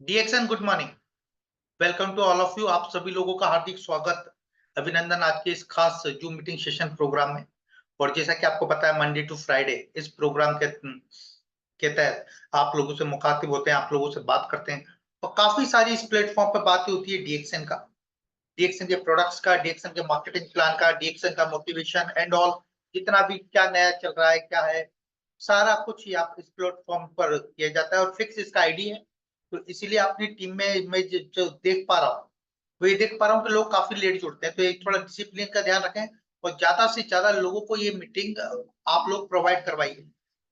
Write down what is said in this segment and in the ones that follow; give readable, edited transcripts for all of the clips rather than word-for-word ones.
डीएक्सन good morning. Welcome to all of you. आप सभी लोगों का हार्दिक स्वागत, अभिनंदन आज के इस खास जूम मीटिंग सेशन प्रोग्राम में। और जैसा कि आपको पता है, मंडे टू फ्राइडे इस प्रोग्राम के तहत आप लोगों से मुखातिब होते हैं, आप लोगों से बात करते हैं। और काफी सारी इस प्लेटफॉर्म पर बातें होती है डीएक्सन का, डीएक्सन के प्रोडक्ट्स का, डीएक्सन के मार्केटिंग प्लान का, डीएक्सन का मोटिवेशन एंड ऑल। जितना भी क्या नया चल रहा है, क्या है, सारा कुछ ही आप इस प्लेटफॉर्म पर किया जाता है और फिक्स इसका आईडी है। तो इसीलिए अपनी टीम में मैं जो देख पा रहा हूँ, वो ये देख पा रहा हूँ कि लोग काफी लेट जुड़ते हैं। तो एक थोड़ा डिसिप्लिन का ध्यान रखें और ज्यादा से ज्यादा लोगों को ये मीटिंग आप लोग प्रोवाइड करवाइए,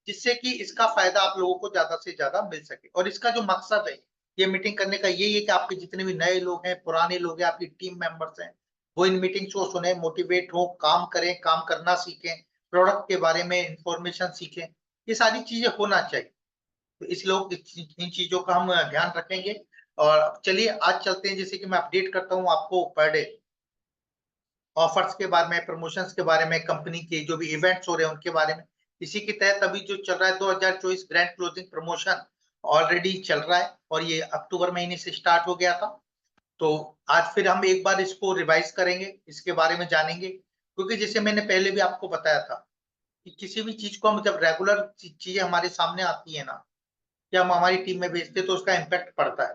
जिससे कि इसका फायदा आप लोगों को ज्यादा से ज्यादा मिल सके। और इसका जो मकसद है ये मीटिंग करने का, यही है कि आपके जितने भी नए लोग हैं, पुराने लोग हैं, आपकी टीम मेंबर्स हैं, वो इन मीटिंग्स को सुने, मोटिवेट हो, काम करें, काम करना सीखें, प्रोडक्ट के बारे में इंफॉर्मेशन सीखें। ये सारी चीजें होना चाहिए। तो इस लोग इन चीजों का हम ध्यान रखेंगे। और अब चलिए आज चलते हैं। जैसे कि मैं अपडेट करता हूँ आपको पर डे ऑफर्स के बारे में, प्रमोशंस के बारे में, कंपनी के जो भी इवेंट्स हो रहे हैं उनके बारे में। इसी के तहत अभी जो चल रहा है 2024 ग्रैंड क्लोजिंग प्रमोशन ऑलरेडी चल रहा है और ये अक्टूबर महीने से स्टार्ट हो गया था। तो आज फिर हम एक बार इसको रिवाइज करेंगे, इसके बारे में जानेंगे। क्योंकि जैसे मैंने पहले भी आपको बताया था कि किसी भी चीज को हम जब रेगुलर चीजें हमारे सामने आती है ना, या हम हमारी टीम में भेजते हैं, तो उसका इम्पैक्ट पड़ता है।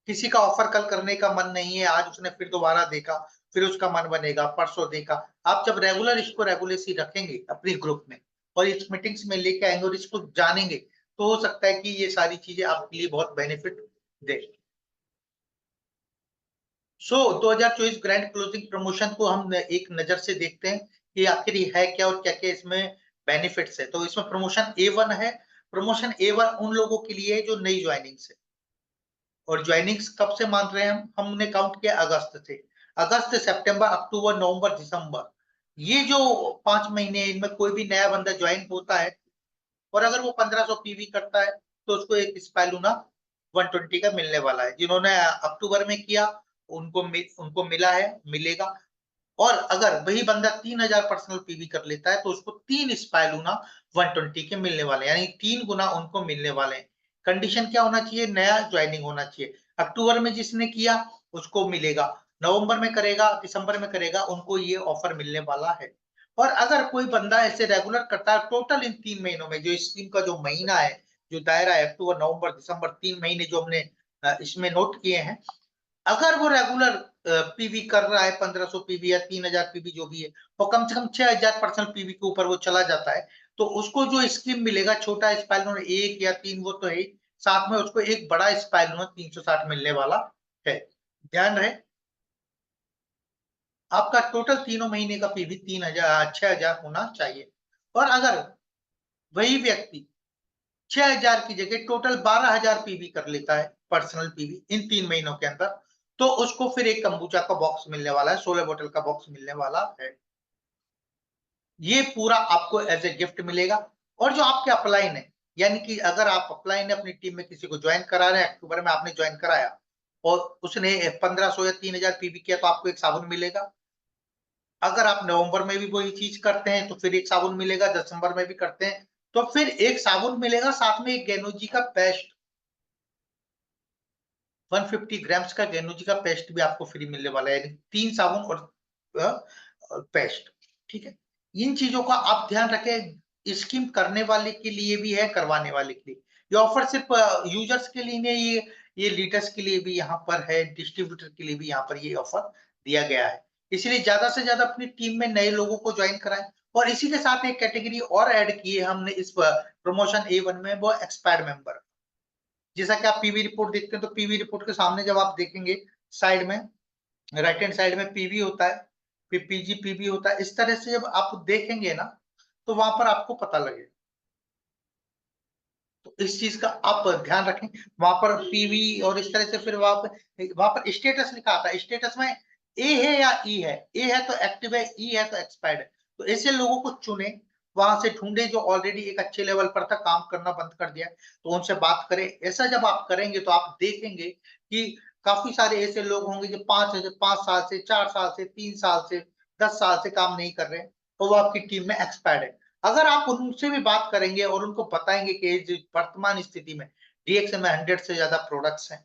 किसी का ऑफर कल करने का मन नहीं है, आज उसने फिर दोबारा देखा, फिर उसका मन बनेगा, परसों देखा। आप जब रेगुलर इसको रेगुलेसी रखेंगे अपनी ग्रुप में और इस मीटिंग्स में लेके आएंगे और इसको जानेंगे, तो हो सकता है कि ये सारी चीजें आपके लिए बहुत बेनिफिट दे। 2024 ग्रैंड क्लोजिंग प्रमोशन को हम एक नजर से देखते हैं कि आखिर ये है क्या और क्या क्या इसमें बेनिफिट्स है। तो इसमें प्रमोशन A1 है। प्रमोशन A1 उन लोगों के लिए है जो नई ज्वाइनिंग्स है। और ज्वाइनिंग्स कब से मान रहे हैं हम? हमने काउंट किया अगस्त से। अगस्त, सितंबर, अक्टूबर, नवंबर, दिसंबर, ये जो 5 महीने, इनमें कोई भी नया बंदा ज्वाइन होता है और अगर वो 1500 पीवी करता है, तो उसको एक स्पाइलूना 120 का मिलने वाला है। जिन्होंने अक्टूबर में किया उनको मिला है, मिलेगा। और अगर वही बंदा 3000 पर्सनल पीवी कर लेता है, तो उसको 3 स्पाइलूना 120 के मिलने वाले हैं, यानी 3 गुना उनको मिलने वाले हैं। कंडीशन क्या होना चाहिए? नया ज्वाइनिंग होना चाहिए। अक्टूबर में जिसने किया उसको मिलेगा, नवंबर में करेगा, दिसंबर में करेगा, उनको ये ऑफर मिलने वाला है। और अगर कोई बंदा ऐसे रेगुलर करता है, टोटल इन 3 महीनों में जो स्कीम का जो महीना है, जो दायरा है, अक्टूबर, नवंबर, दिसंबर, 3 महीने जो हमने इसमें नोट किए हैं, अगर वो रेगुलर पीवी कर रहा है, 1500 पीवी या 3000 पीवी जो भी है, और कम से कम 6000 पर्सनल पीवी के ऊपर वो चला जाता है, तो उसको जो स्कीम मिलेगा, छोटा स्पाइलूना 1 या 3 वो तो है, साथ में उसको एक बड़ा स्पाइलूना 360 मिलने वाला है। ध्यान रहे, आपका टोटल तीनों महीने का पीवी 3000 6000 होना चाहिए। और अगर वही व्यक्ति 6000 की जगह टोटल 12000 पीवी कर लेता है, पर्सनल पीवी, इन 3 महीनों के अंदर, तो उसको फिर एक कंबूचा का बॉक्स मिलने वाला है, 16 बोतल का बॉक्स मिलने वाला है। ये पूरा आपको एज ए गिफ्ट मिलेगा। और जो आपके अपलाइन है, यानी कि अगर आप अपलाइन अपनी टीम में किसी को ज्वाइन करा रहे हैं, अक्टूबर में आपने ज्वाइन कराया और उसने 1500 या 3000 पीवी किया, तो आपको एक साबुन मिलेगा। अगर आप नवंबर में भी वही चीज करते हैं, तो फिर एक साबुन मिलेगा। दिसंबर में भी करते हैं, तो फिर एक साबुन मिलेगा, साथ में एक गैनोजी का पेस्ट, 150 ग्राम्स का गैनोजी का पेस्ट भी आपको फ्री मिलने वाला है, यानी 3 साबुन और पेस्ट। ठीक है, इन चीजों का आप ध्यान रखें। स्कीम करने वाले के लिए भी है, करवाने वाले के लिए। ये ऑफर सिर्फ यूजर्स के लिए नहीं, ये लीडर्स के लिए भी यहाँ पर है, डिस्ट्रीब्यूटर के लिए भी यहाँ पर ये ऑफर दिया गया है। इसलिए ज्यादा से ज्यादा अपनी टीम में नए लोगों को ज्वाइन कराएं। और इसी के साथ एक कैटेगरी और ऐड की है हमने इस प्रमोशन A1 में, वो एक्सपायर्ड मेंबर। जैसा कि आप पीवी रिपोर्ट देखते हैं, तो पीवी रिपोर्ट के सामने जब आप देखेंगे, साइड में, राइट हैंड साइड में पीवी होता है, फिर पीजी पीवी होता है। इस तरह से जब आप देखेंगे ना, तो वहां पर आपको पता लगे। तो इस चीज का आप ध्यान रखें। वहां पर पीवी और इस तरह से, फिर वहां पर स्टेटस लिखा आता है। स्टेटस में ए है या ई है? ए है तो एक्टिव है, ई है तो एक्सपायर्ड है। तो ऐसे लोगों को चुने, वहां से ढूंढे जो ऑलरेडी एक अच्छे लेवल पर था, काम करना बंद कर दिया, तो उनसे बात करें। ऐसा जब आप करेंगे, तो आप देखेंगे कि काफी सारे ऐसे लोग होंगे जो 5 साल से, 4 साल से, 3 साल से, 10 साल से काम नहीं कर रहे हैं, और वो आपकी टीम में एक्सपायर्ड है। अगर आप उनसे भी बात करेंगे और उनको बताएंगे कि वर्तमान स्थिति में DXM में 100 से ज्यादा प्रोडक्ट्स हैं।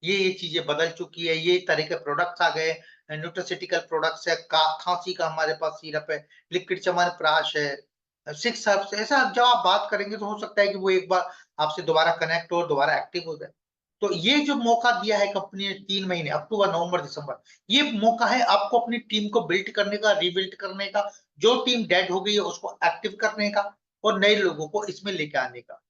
ये चीजें बदल चुकी है, ये तरह के प्रोडक्ट्स आ गए, न्यूट्रास्यूटिकल प्रोडक्ट्स है, खांसी का हमारे पास सिरप है, लिक्विड च्यवनप्राश है, 6 हर्ब्स। ऐसा जब आप बात करेंगे तो हो सकता है कि वो एक बार आपसे दोबारा कनेक्ट हो, दोबारा एक्टिव हो जाए। तो ये जो मौका दिया है कंपनी ने 3 महीने, अक्टूबर, नवंबर, दिसंबर, ये मौका है आपको अपनी टीम को बिल्ड करने का, रीबिल्ड करने का, जो टीम डेड हो गई है उसको एक्टिव करने का और नए लोगों को इसमें लेके आने का।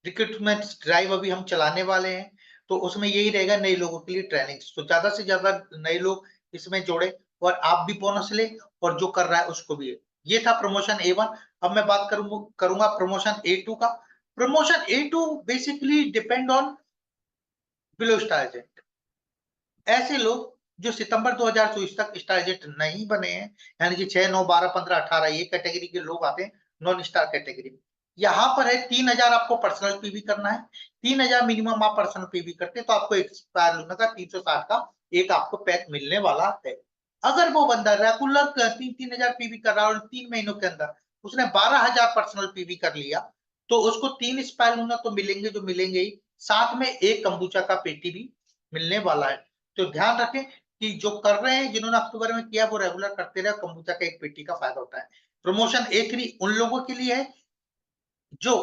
रिक्रूटमेंट ड्राइव अभी हम चलाने वाले हैं, तो उसमें यही रहेगा, नए लोगों के लिए ट्रेनिंग, तो ज्यादा से ज्यादा नए लोग इसमें जोड़े और आप भी बोनस ले और जो कर रहा है उसको भी। ये था प्रमोशन A1। अब मैं बात करूंगा प्रमोशन A2 का। Promotion A2 basically depend on below star agent. ऐसे लोग जो सितंबर 2024 तक स्टार एजेंट नहीं बने हैं, यानी कि 6, 9, 12, 15, 18 ये कैटेगरी के लोग आते हैं नॉन स्टार कैटेगरी में। यहाँ पर है 3000 आपको पर्सनल पीवी करना है। 3000 मिनिमम आप पर्सनल पीवी करते हैं तो आपको एक्सपायर लूना का 360 का एक आपको पैक मिलने वाला है। अगर वो बंदा रेगुलर 3-3000 पीवी कर रहा है और 3 महीनों के अंदर उसने 12000 पर्सनल पीवी कर लिया, तो उसको 3 स्पायर लूना तो मिलेंगे, जो मिलेंगे ही, साथ में एक कंबूचा का पेटी भी मिलने वाला है। तो ध्यान रखें कि जो कर रहे हैं, जिन्होंने अक्टूबर में किया वो रेगुलर करते रहे, कंबूचा का एक पेटी का फायदा होता है। प्रमोशन A3 उन लोगों के लिए है जो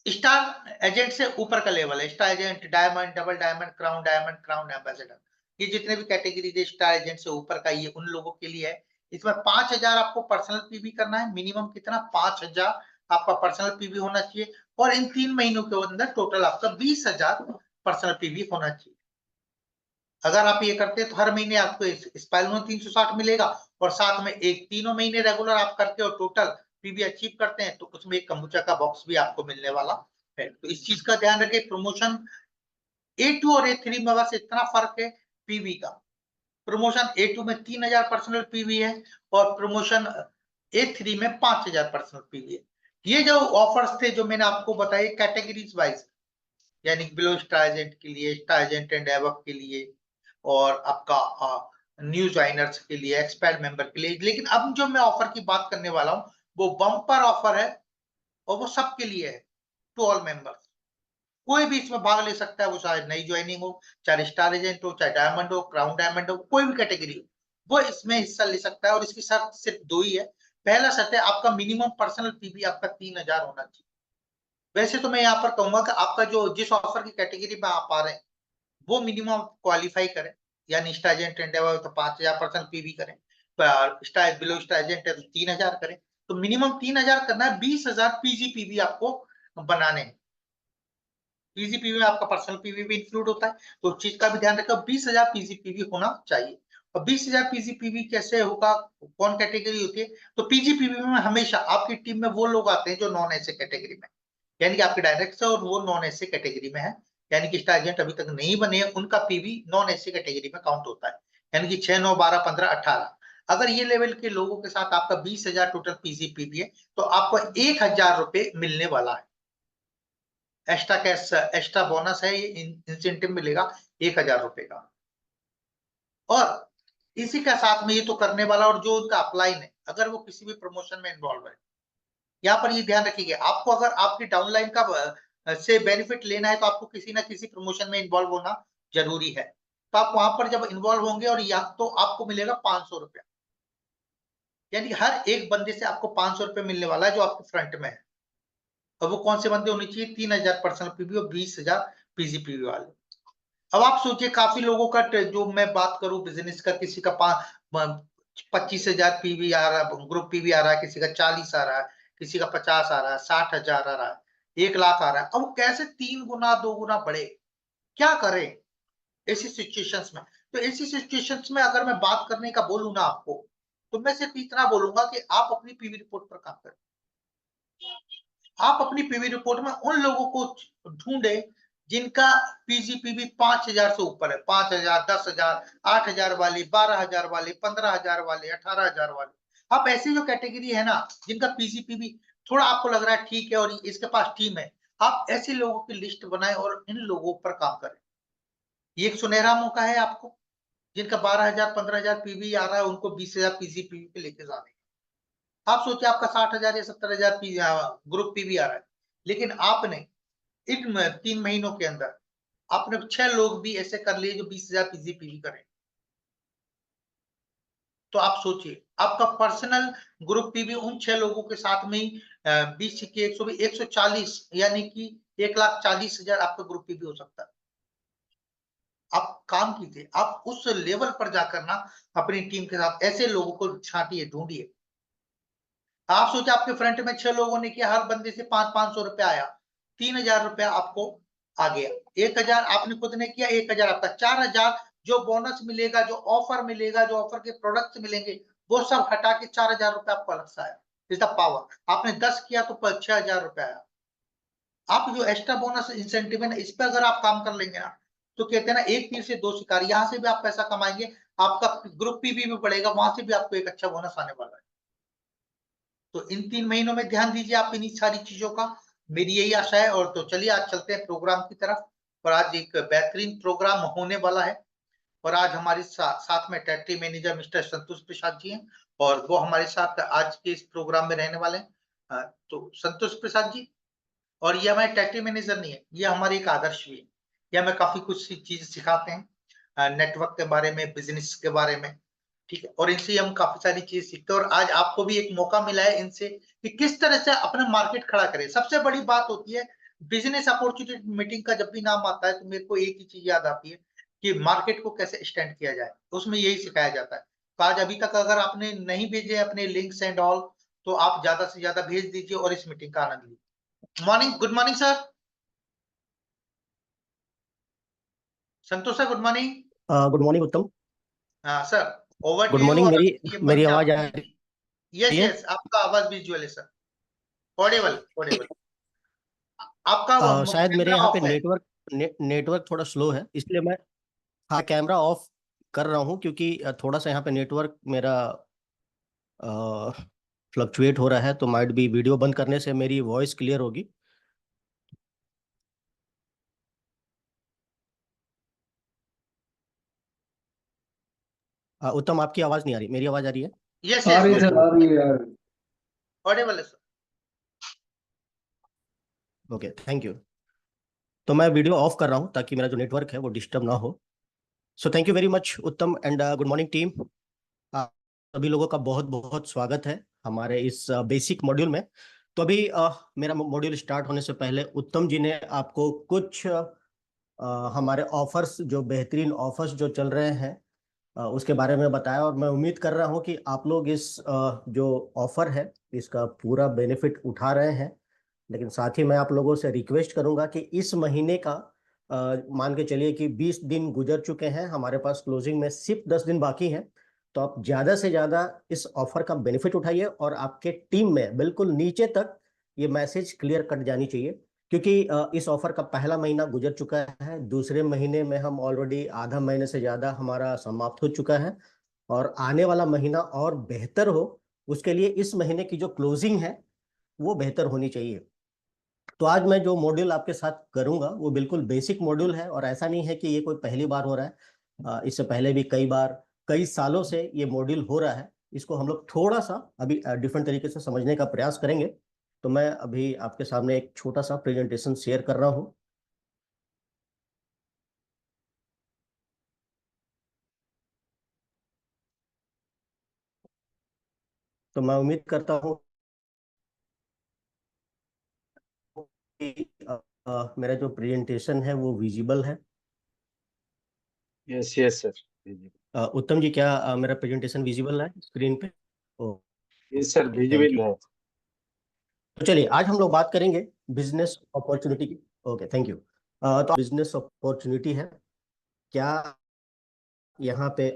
स्टार एजेंट से ऊपर का लेवल है। Star agent, diamond, double diamond, crown ambassador, ये जितने भी कैटेगरी है स्टार एजेंट से ऊपर का, ये उन लोगों के लिए है। इसमें 5000 आपको पर्सनल पीवी करना है, मिनिमम कितना, 5000 आपका पर्सनल पीवी होना चाहिए और इन 3 महीनों के अंदर टोटल आपका 20000 पर्सनल पीवी होना चाहिए। अगर आप ये करते हैं तो हर महीने आपको स्पाइलनो 360 मिलेगा और साथ में एक तीनों महीने रेगुलर आप करते हो, टोटल पीवी अचीव करते हैं, तो उसमें एक कंबूचा का बॉक्स भी आपको मिलने वाला है। तो इस चीज का ध्यान रखें। प्रमोशन A2 और A3 में बस इतना फर्क है पीवी का। प्रमोशन A2 में 3000 पर्सनल पीवी है और प्रमोशन A3 में 5000 पर्सनल पीवी है। ये जो ऑफर्स थे जो मैंने आपको बताए कैटेगरीज वाइज, यानी बिलो स्टार एजेंट के लिए, स्टार एजेंट एंड एबव के लिए और आपका न्यू ज्वाइनर्स के लिए, एक्सपर्ट मेंबर के लिए, लेकिन अब जो मैं ऑफर की बात करने वाला हूं वो बम्पर ऑफर है और वो सबके लिए है, टू ऑल मेंबर्स। कोई भी इसमें भाग ले सकता है, वो चाहे नई ज्वाइनिंग हो, चाहे स्टार एजेंट हो, चाहे डायमंड हो, क्राउन डायमंड हो, कोई भी कैटेगरी हो, वो इसमें हिस्सा ले सकता है। और इसकी शर्त सिर्फ 2 ही है। पहला शर्त है आपका मिनिमम पर्सनल पीवी आपका 3000 होना चाहिए। वैसे तो मैं यहाँ पर कहूंगा कि आपका जो जिस ऑफर की कैटेगरी में आप आ रहे हैं वो मिनिमम क्वालिफाई करें, यानी स्टार एजेंट है तो 5000 पर्सनल पीवी करें, स्टार बिलो स्टार एजेंट है तो 3000 करें। तो मिनिमम 3000 करना है, 20000 पीजीपीवी आपको बनाने हैं। पीजीपीवी में आपका पर्सनल पीवी भी इंक्लूड होता है, तो उस चीज का भी ध्यान रखो, 20000 पीजीपीवी होना चाहिए। और 20000 पीजीपीवी कैसे होगा, कौन कैटेगरी होती है, तो पीजीपीवी में हमेशा आपकी टीम में वो लोग आते हैं जो नॉन एसए कैटेगरी में, यानी कि आपके डायरेक्टर और वो नॉन एसए कैटेगरी में है, यानी कि स्टार एजेंट अभी तक नहीं बने हैं, उनका पीवी नॉन एसए कैटेगरी में काउंट होता है, यानी कि 6, 9, 12, 15, 18। अगर ये लेवल के लोगों के साथ आपका 20000 टोटल पीजीपीवी है तो आपको 1000 रुपए मिलने वाला है। एक्स्ट्रा कैश, एक्स्ट्रा बोनस है, ये इंसेंटिव मिलेगा 1000 रुपए का। और इसी के साथ में ये तो करने वाला, और जो उनका अपलाइन है, अगर वो किसी भी प्रमोशन में इन्वॉल्व है, यहाँ पर ये ध्यान रखिए, आपको अगर आपकी डाउनलाइन का से बेनिफिट लेना है तो आपको किसी ना किसी प्रमोशन में इन्वॉल्व होना जरूरी है। तो आप वहां पर जब इन्वॉल्व होंगे और या तो आपको मिलेगा 500 रुपया, यानी हर एक बंदे से आपको 500 रुपये मिलने वाला है जो आपके फ्रंट में है। और वो कौन से बंदे होने चाहिए, 3000 पर्सनल पीवी और 20000 पीजीपीवी वाले। अब आप सोचिए, काफी लोगों का जो मैं बात करूं बिजनेस का, किसी का 25,000 पीवी आ रहा है, ग्रुप पीवी आ रहा है, किसी का 40 आ रहा है, किसी का 50 आ रहा है, 60,000 आ रहा है, 1 लाख आ रहा है। अब वो कैसे 3 गुना 2 गुना बढ़े, क्या करें ऐसी सिचुएशंस में। तो ऐसी सिचुएशंस में अगर मैं बात करने का बोलूं ना आपको, तो मैं सिर्फ इतना बोलूंगा कि आप अपनी पीवी रिपोर्ट पर काम करें। आप अपनी पीवी रिपोर्ट में उन लोगों को ढूंढे जिनका पीजीपीवी 5000 से ऊपर है, 5000, 10,000, 8000 वाले, 12000 वाले, 15000 वाले, 18000 वाले। आप ऐसी जो कैटेगरी है ना जिनका पीजीपीवी थोड़ा आपको लग रहा है ठीक है और इसके पास टीम है, आप ऐसे लोगों की लिस्ट बनाएं और इन लोगों पर काम करें। ये एक सुनहरा मौका है आपको, जिनका 12000, 15000 पीवी आ रहा है, उनको 20000 पीजीपीवी पे लेके जाने। आप सोचिए आपका 60,000 या 70,000 ग्रुप पीवी आ रहा है, लेकिन आपने इन 3 महीनों के अंदर आपने 6 लोग भी ऐसे कर लिए जो 20,000 पीवी करें। तो आप सोचिए, आपका पर्सनल ग्रुप पीवी उन 6 लोगों के साथ में ही 20 के 140 यानी कि 1,40,000 आपका ग्रुप पीवी हो सकता है। आप काम कीजिए, आप उस लेवल पर जाकर ना अपनी टीम के साथ ऐसे लोगों को छांटिए, ढूंढिए। आप सोचिए आपके फ्रंट में 6 लोगों ने किया, हर बंदे से 500-500 रुपया आया, 3,000 रुपया आपको आ गया। 1,000 आपने खुद ने किया, 1,000 आपका, 4,000 जो बोनस मिलेगा, जो ऑफर मिलेगा, जो ऑफर के प्रोडक्ट्स मिलेंगे, वो सब हटा के 4,000 रुपया आपको अलग से आया। Is the power. आपने 10 किया तो 6,000 रुपया आया। आप जो एक्स्ट्रा बोनस इंसेंटिव है ना, इस पे अगर आप काम कर लेंगे ना, तो कहते हैं ना, एक तीर से 2 शिकार। यहाँ से भी आप पैसा कमाएंगे, आपका ग्रुप पीवी भी बढ़ेगा, वहां से भी आपको एक अच्छा बोनस आने वाला है। तो इन 3 महीनों में ध्यान दीजिए आप इन्हीं सारी चीजों का, मेरी यही आशा है। और तो चलिए आज चलते हैं प्रोग्राम की तरफ। और आज एक बेहतरीन प्रोग्राम होने वाला है। और आज हमारे साथ में टेरिटरी मैनेजर मिस्टर संतोष प्रसाद जी हैं, और वो हमारे साथ आज के इस प्रोग्राम में रहने वाले हैं। तो संतोष प्रसाद जी, और ये हमारे टेरिटरी मैनेजर नहीं है, ये हमारे एक आदर्श भी है। ये हमें काफी कुछ चीज सिखाते हैं, नेटवर्क के बारे में, बिजनेस के बारे में, ठीक है। और इनसे हम काफी सारी चीज सीखते हैं। और आज आपको भी एक मौका मिला है इनसे कि किस तरह से अपना मार्केट खड़ा करें। सबसे बड़ी बात होती है बिजनेस अपॉर्चुनिटी मीटिंग का, जब भी नाम आता है तो मेरे को एक ही चीज याद आती है कि मार्केट को कैसे स्टैंड किया जाए, उसमें यही सिखाया जाता है। तो आज अभी तक अगर आपने नहीं भेजे अपने लिंक्स एंड ऑल, तो आप ज्यादा से ज्यादा भेज दीजिए और इस मीटिंग का आनंद लीजिए। Morning, good morning sir. Santosh sir, good morning. Good morning Uttam. हाँ sir, over to good you. Morning. और मेरी ये मेरी मंच आवाज आपका आ है। रही यस है? यस, आपका आवाज विजुअल है सर। Audible Audible. आपका शायद मेरे कैमरा यहाँ पे ऑफ है। नेटवर्क थोड़ा स्लो है, इसलिए मैं, हाँ, कैमरा ऑफ कर रहा हूँ क्योंकि थोड़ा सा यहाँ पे नेटवर्क मेरा फ्लक्चुएट हो रहा है, तो माइट भी वीडियो बंद करने से मेरी वॉइस क्लियर होगी। उत्तम, आपकी आवाज नहीं आ रही, मेरी आवाज आ रही है? यस आ यस, रही है सर, आ रही है यार। ऑडिबल है सर। Okay, thank you. तो मैं वीडियो ऑफ कर रहा हूँ ताकि मेरा जो नेटवर्क है वो डिस्टर्ब ना हो। So thank you very much उत्तम, एंड गुड मॉर्निंग टीम। आप सभी लोगों का बहुत बहुत स्वागत है हमारे इस बेसिक मॉड्यूल में। तो अभी मेरा मॉड्यूल स्टार्ट होने से पहले उत्तम जी ने आपको कुछ हमारे ऑफर्स, जो बेहतरीन ऑफर्स जो चल रहे हैं, उसके बारे में बताया। और मैं उम्मीद कर रहा हूं कि आप लोग इस जो ऑफर है इसका पूरा बेनिफिट उठा रहे हैं। लेकिन साथ ही मैं आप लोगों से रिक्वेस्ट करूंगा कि इस महीने का मान के चलिए कि 20 दिन गुजर चुके हैं, हमारे पास क्लोजिंग में सिर्फ 10 दिन बाकी हैं। तो आप ज़्यादा से ज़्यादा इस ऑफर का बेनिफिट उठाइए, और आपके टीम में बिल्कुल नीचे तक ये मैसेज क्लियर कट जानी चाहिए, क्योंकि इस ऑफर का पहला महीना गुजर चुका है। दूसरे महीने में हम ऑलरेडी आधा महीने से ज़्यादा हमारा समाप्त हो चुका है, और आने वाला महीना और बेहतर हो, उसके लिए इस महीने की जो क्लोजिंग है वो बेहतर होनी चाहिए। तो आज मैं जो मॉड्यूल आपके साथ करूंगा वो बिल्कुल बेसिक मॉड्यूल है, और ऐसा नहीं है कि ये कोई पहली बार हो रहा है। इससे पहले भी कई बार, कई सालों से ये मॉड्यूल हो रहा है। इसको हम लोग थोड़ा सा अभी डिफरेंट तरीके से समझने का प्रयास करेंगे। तो मैं अभी आपके सामने एक छोटा सा प्रेजेंटेशन शेयर कर रहा हूँ। तो मैं उम्मीद करता हूँ कि मेरा जो प्रेजेंटेशन है वो विजिबल है। Yes yes sir. उत्तम जी, क्या मेरा प्रेजेंटेशन विजिबल है स्क्रीन पे? Yes sir, okay, thank visible you. है। तो चलिए आज हम लोग बात करेंगे बिजनेस अपॉर्चुनिटी की। Okay, thank you. तो बिजनेस अपॉर्चुनिटी है क्या, यहाँ पे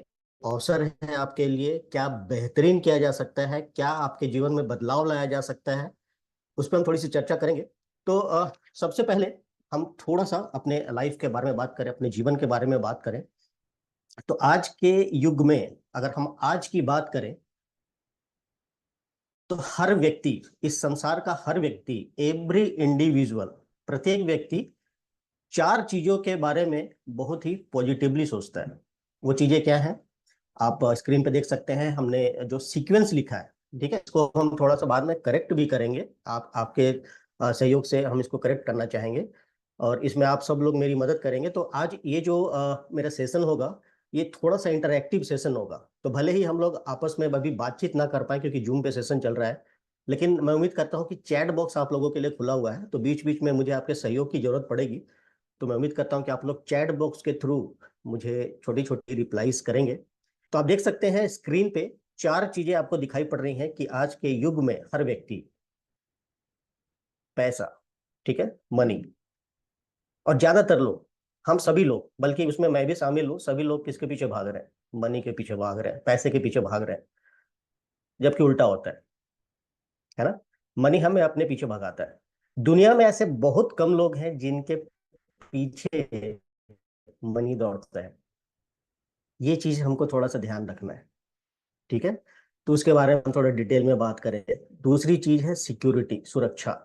अवसर है आपके लिए, क्या बेहतरीन किया जा सकता है, क्या आपके जीवन में बदलाव लाया जा सकता है, उस पर हम थोड़ी सी चर्चा करेंगे। तो सबसे पहले हम थोड़ा सा अपने लाइफ के बारे में बात करें, अपने जीवन के बारे में बात करें। तो आज के युग में अगर हम आज की बात करें, तो हर व्यक्ति, इस संसार का हर व्यक्ति, एवरी इंडिविजुअल, प्रत्येक व्यक्ति 4 चीजों के बारे में बहुत ही पॉजिटिवली सोचता है। वो चीजें क्या हैं आप स्क्रीन पे देख सकते हैं। हमने जो सीक्वेंस लिखा है, ठीक है, इसको हम थोड़ा सा बाद में करेक्ट भी करेंगे, आपके सहयोग से हम इसको करेक्ट करना चाहेंगे। और इसमें आप सब लोग मेरी मदद करेंगे। तो आज ये जो मेरा सेशन होगा, ये थोड़ा सा इंटरैक्टिव सेशन होगा। तो भले ही हम लोग आपस में अभी बातचीत ना कर पाए क्योंकि जूम पे सेशन चल रहा है, लेकिन मैं उम्मीद करता हूँ कि चैट बॉक्स आप लोगों के लिए खुला हुआ है, तो बीच बीच में मुझे आपके सहयोग की जरूरत पड़ेगी। तो मैं उम्मीद करता हूँ कि आप लोग चैट बॉक्स के थ्रू मुझे छोटी छोटी रिप्लाईज करेंगे। तो आप देख सकते हैं स्क्रीन पे 4 चीजें आपको दिखाई पड़ रही हैं कि आज के युग में हर व्यक्ति पैसा, ठीक है, मनी, और ज्यादातर लोग, हम सभी लोग, बल्कि उसमें मैं भी शामिल हूँ, सभी लोग किसके पीछे भाग रहे हैं? मनी के पीछे भाग रहे हैं, पैसे के पीछे भाग रहे हैं, जबकि उल्टा होता है ना? मनी हमें अपने पीछे भगाता है। दुनिया में ऐसे बहुत कम लोग हैं जिनके पीछे मनी दौड़ता है। ये चीज हमको थोड़ा सा ध्यान रखना है, ठीक है? तो उसके बारे में हम थोड़ा डिटेल में बात करेंगे। दूसरी चीज है सिक्योरिटी, सुरक्षा।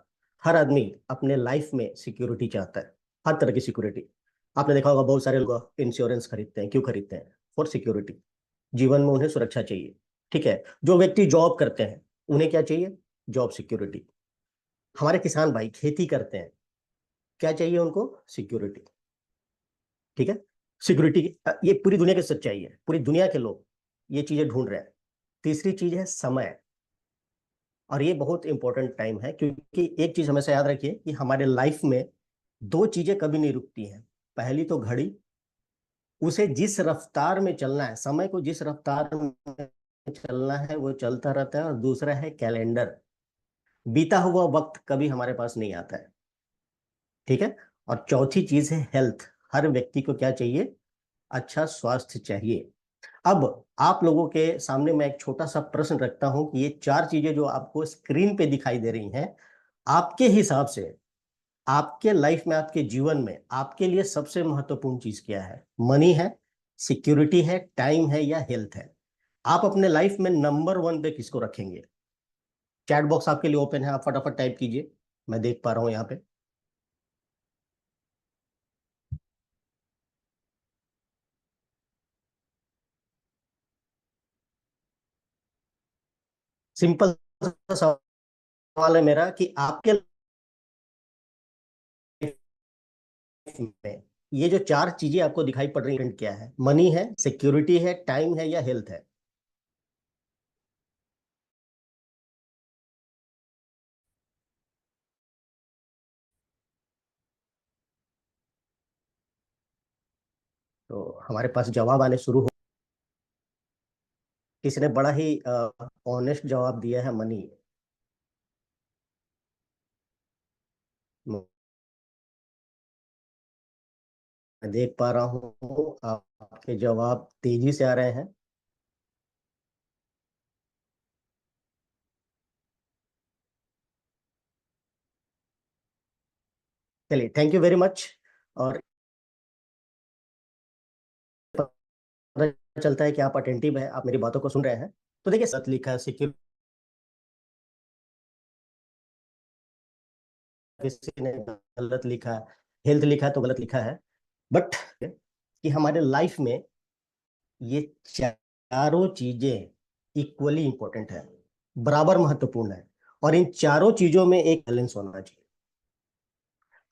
हर आदमी अपने लाइफ में सिक्योरिटी चाहता है, हर तरह की सिक्योरिटी। आपने देखा होगा बहुत सारे लोग इंश्योरेंस खरीदते हैं। क्यों खरीदते हैं? For security. जीवन में उन्हें सुरक्षा चाहिए, ठीक है? जो व्यक्ति जॉब करते हैं उन्हें क्या चाहिए? Job security. हमारे किसान भाई खेती करते हैं, क्या चाहिए उनको? सिक्योरिटी, ठीक है? सिक्योरिटी, ये पूरी दुनिया की सच्चाई है, पूरी दुनिया के लोग ये चीजें ढूंढ रहे हैं। तीसरी चीज है समय, और ये बहुत इंपॉर्टेंट टाइम है, क्योंकि एक चीज हमेशा याद रखिए कि हमारे लाइफ में 2 चीजें कभी नहीं रुकती हैं। पहली तो घड़ी, उसे जिस रफ्तार में चलना है, समय को जिस रफ्तार में चलना है वो चलता रहता है। और दूसरा है कैलेंडर, बीता हुआ वक्त कभी हमारे पास नहीं आता है, ठीक है? और चौथी चीज है हेल्थ। हर व्यक्ति को क्या चाहिए? अच्छा स्वास्थ्य चाहिए। अब आप लोगों के सामने मैं एक छोटा सा प्रश्न रखता हूं कि ये 4 चीजें जो आपको स्क्रीन पे दिखाई दे रही हैं, आपके हिसाब से आपके लाइफ में, आपके जीवन में आपके लिए सबसे महत्वपूर्ण चीज क्या है? मनी है, सिक्योरिटी है, टाइम है, या हेल्थ है? आप अपने लाइफ में नंबर 1 पे किसको रखेंगे? चैट बॉक्स आपके लिए ओपन है, आप फटाफट टाइप कीजिए, मैं देख पा रहा हूं यहाँ पे। सिंपल सवाल है मेरा कि आपके life में ये जो 4 चीजें आपको दिखाई पड़ रही हैं क्या है? मनी है, सिक्योरिटी है, टाइम है, या हेल्थ है? तो हमारे पास जवाब आने शुरू हो। किसी ने बड़ा ही ऑनेस्ट जवाब दिया है, मनी। मैं देख पा रहा हूँ आपके जवाब तेजी से आ रहे हैं। चलिए, थैंक यू वेरी मच। और पता चलता है कि आप अटेंटिव है, आप मेरी बातों को सुन रहे हैं। तो देखिए, सत लिखा है, सिक्योरिटी किसी ने गलत लिखा है, हेल्थ लिखा है तो गलत लिखा है। बट कि हमारे लाइफ में ये चारों चीजें इक्वली इंपॉर्टेंट है, बराबर महत्वपूर्ण है। और इन चारों चीजों में एक बैलेंस होना चाहिए।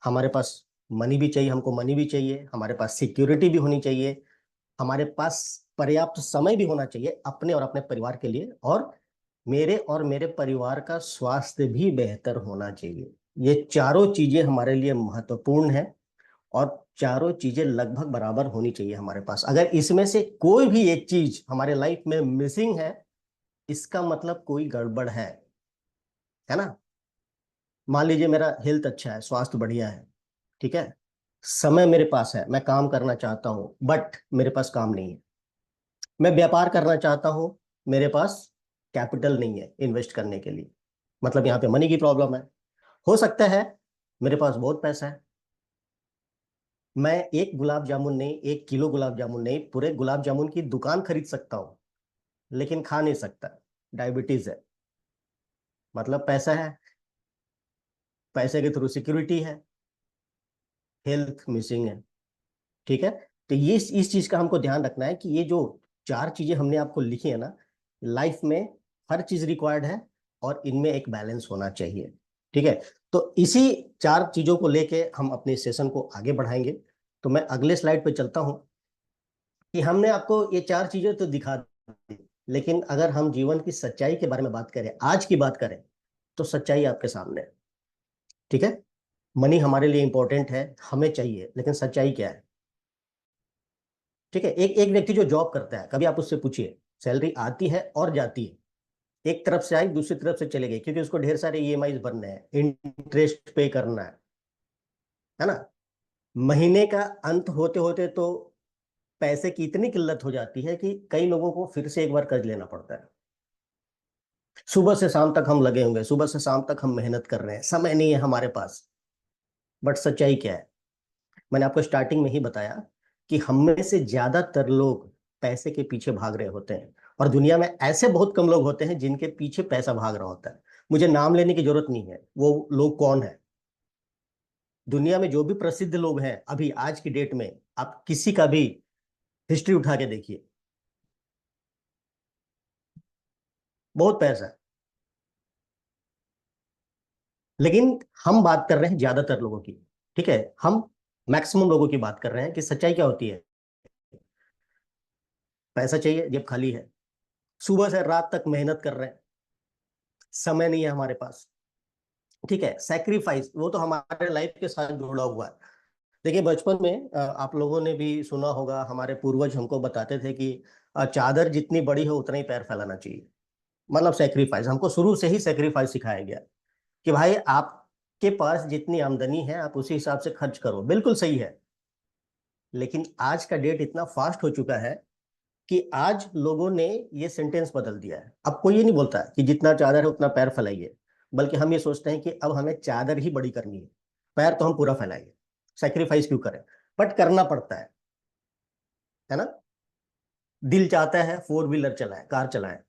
हमारे पास मनी भी चाहिए, हमको मनी भी चाहिए, हमारे पास सिक्योरिटी भी होनी चाहिए, हमारे पास पर्याप्त समय भी होना चाहिए अपने और अपने परिवार के लिए, और मेरे परिवार का स्वास्थ्य भी बेहतर होना चाहिए। ये चारों चीजें हमारे लिए महत्वपूर्ण है, और चारों चीजें लगभग बराबर होनी चाहिए हमारे पास। अगर इसमें से कोई भी एक चीज हमारे लाइफ में मिसिंग है, इसका मतलब कोई गड़बड़ है ना? मान लीजिए मेरा हेल्थ अच्छा है, स्वास्थ्य बढ़िया है, ठीक है, समय मेरे पास है, मैं काम करना चाहता हूँ बट मेरे पास काम नहीं है, मैं व्यापार करना चाहता हूँ, मेरे पास कैपिटल नहीं है इन्वेस्ट करने के लिए, मतलब यहाँ पे मनी की प्रॉब्लम है। हो सकता है मेरे पास बहुत पैसा है, मैं एक गुलाब जामुन नहीं, 1 किलो गुलाब जामुन नहीं, पूरे गुलाब जामुन की दुकान खरीद सकता हूँ, लेकिन खा नहीं सकता, डायबिटीज है। मतलब पैसा है, पैसे के थ्रू सिक्योरिटी है, हेल्थ मिसिंग है, ठीक है? तो ये इस चीज का हमको ध्यान रखना है कि ये जो 4 चीजें हमने आपको लिखी है ना, लाइफ में हर चीज रिक्वायर्ड है, और इनमें एक बैलेंस होना चाहिए, ठीक है? तो इसी 4 चीजों को लेके हम अपने सेशन को आगे बढ़ाएंगे। तो मैं अगले स्लाइड पे चलता हूं कि हमने आपको ये 4 चीजें तो दिखा दी, लेकिन अगर हम जीवन की सच्चाई के बारे में बात करें, आज की बात करें, तो सच्चाई आपके सामने है। ठीक है, मनी हमारे लिए इंपॉर्टेंट है, हमें चाहिए, लेकिन सच्चाई क्या है? ठीक है, एक एक व्यक्ति जो जॉब करता है, कभी आप उससे पूछिए, सैलरी आती है और जाती है, एक तरफ से आई दूसरी तरफ से चले गए, क्योंकि उसको ढेर सारे ईएमआई भरने हैं, इंटरेस्ट पे करना है ना। महीने का अंत होते होते तो पैसे की इतनी किल्लत हो जाती है कि कई लोगों को फिर से एक बार कर्ज लेना पड़ता है। सुबह से शाम तक हम लगे होंगे, सुबह से शाम तक हम मेहनत कर रहे हैं, समय नहीं है हमारे पास। बट सच्चाई क्या है? मैंने आपको स्टार्टिंग में ही बताया कि हम में से ज्यादातर लोग पैसे के पीछे भाग रहे होते हैं, और दुनिया में ऐसे बहुत कम लोग होते हैं जिनके पीछे पैसा भाग रहा होता है। मुझे नाम लेने की जरूरत नहीं है, वो लोग कौन है। दुनिया में जो भी प्रसिद्ध लोग हैं अभी आज की डेट में, आप किसी का भी हिस्ट्री उठा के देखिए, बहुत पैसा है। लेकिन हम बात कर रहे हैं ज्यादातर लोगों की। ठीक है, हम मैक्सिमम लोगों की बात कर रहे हैं कि सच्चाई क्या होती है। पैसा चाहिए, जेब खाली है, सुबह से रात तक मेहनत कर रहे हैं, समय नहीं है हमारे पास। ठीक है, सैक्रिफाइस वो तो हमारे लाइफ के साथ जुड़ा हुआ है। देखिए, बचपन में आप लोगों ने भी सुना होगा, हमारे पूर्वज हमको बताते थे कि चादर जितनी बड़ी हो उतना ही पैर फैलाना चाहिए। मतलब सैक्रिफाइस, हमको शुरू से ही सैक्रिफाइस सिखाया गया कि भाई आपके पास जितनी आमदनी है आप उसी हिसाब से खर्च करो, बिल्कुल सही है। लेकिन आज का डेट इतना फास्ट हो चुका है कि आज लोगों ने ये सेंटेंस बदल दिया है। अब कोई ये नहीं बोलता कि जितना चादर है उतना पैर फैलाइए, बल्कि हम ये सोचते हैं कि अब हमें चादर ही बड़ी करनी है, पैर तो हम पूरा फैलाएंगे। सेक्रीफाइस क्यों करें? बट करना पड़ता है ना। दिल चाहता है 4 व्हीलर चलाए, कार चलाए,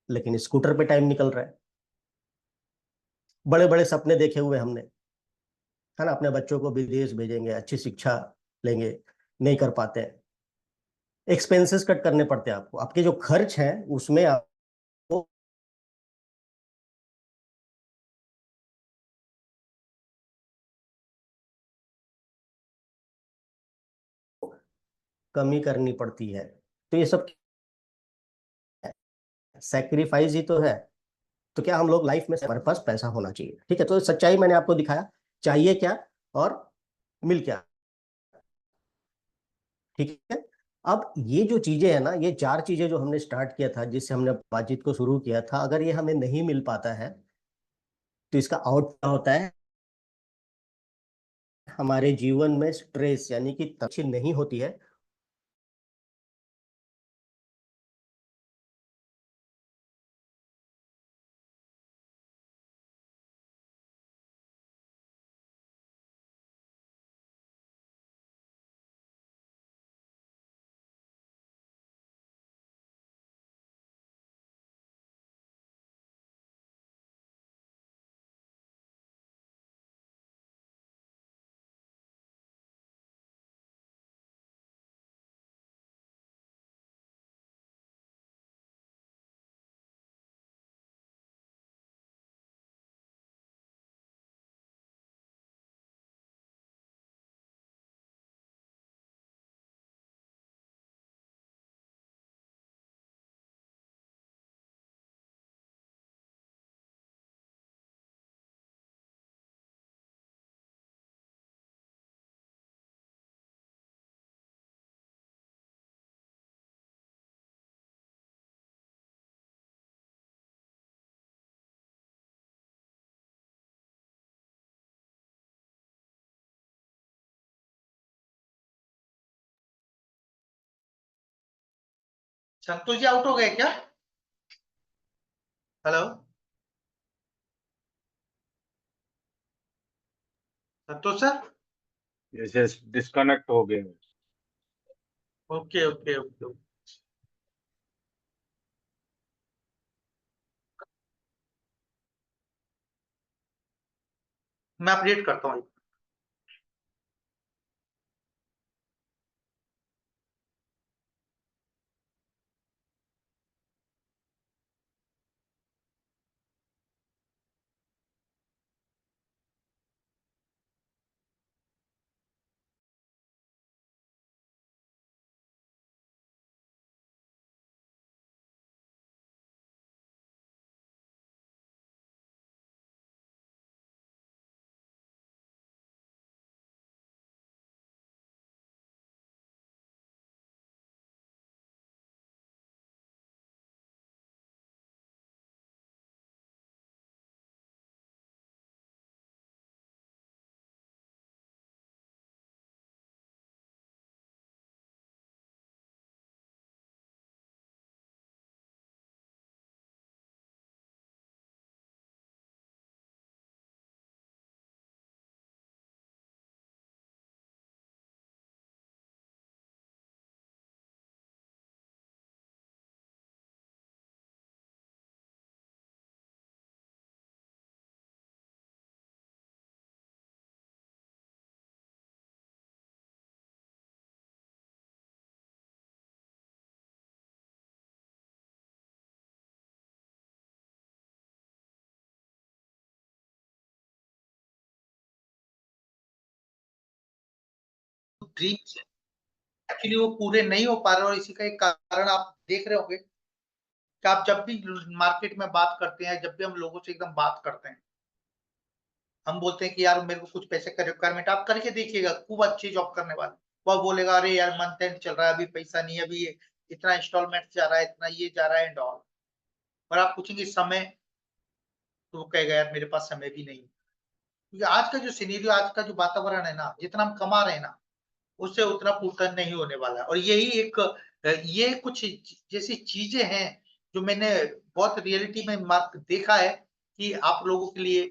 लेकिन स्कूटर पे टाइम निकल रहा है। बड़े बड़े सपने देखे हुए हमने, है ना, अपने बच्चों को विदेश भेजेंगे, अच्छी शिक्षा लेंगे, नहीं कर पाते हैं। एक्सपेंसेस कट करने पड़ते हैं आपको, आपके जो खर्च हैं उसमें आपको कमी करनी पड़ती है। तो ये सब सेक्रीफाइस ही तो है। तो क्या हम लोग लाइफ में, हमारे पास पैसा होना चाहिए। ठीक है, तो सच्चाई मैंने आपको दिखाया, चाहिए क्या और मिल क्या। ठीक है, अब ये जो चीजें है ना, ये 4 चीजें जो हमने स्टार्ट किया था, जिससे हमने बातचीत को शुरू किया था, अगर ये हमें नहीं मिल पाता है तो इसका आउट क्या होता है? हमारे जीवन में स्ट्रेस यानी कि तनाव नहीं होती है। संतोष जी आउट हो गए क्या? हेलो संतोष सर। यस यस डिस्कनेक्ट हो गए। Okay okay okay. मैं अपडेट करता हूँ। ड्रीम्स है एक्चुअली वो पूरे नहीं हो पा रहे, और इसी का एक कारण आप देख रहे होंगे कि आप जब भी मार्केट में बात करते हैं, जब भी हम लोगों से एकदम बात करते हैं, हम बोलते हैं कि यार मेरे को कुछ पैसे का रिक्वायरमेंट, आप करके देखिएगा, खूब अच्छी जॉब करने वाले, वो बोलेगा अरे यार मंथ एंड चल रहा है, अभी पैसा नहीं है, अभी ये इतना इंस्टॉलमेंट जा रहा है, इतना ये जा रहा है एंड ऑल। और आप पूछेंगे समय, तो वो कहेगा यार मेरे पास समय भी नहीं है। क्योंकि आज का जो सिनेरियो, आज का जो वातावरण है ना, जितना हम कमा रहे हैं ना, उससे उतना पूर्तन नहीं होने वाला है। और यही एक ये कुछ जैसी चीजें हैं जो मैंने बहुत रियलिटी में देखा है कि आप लोगों के लिए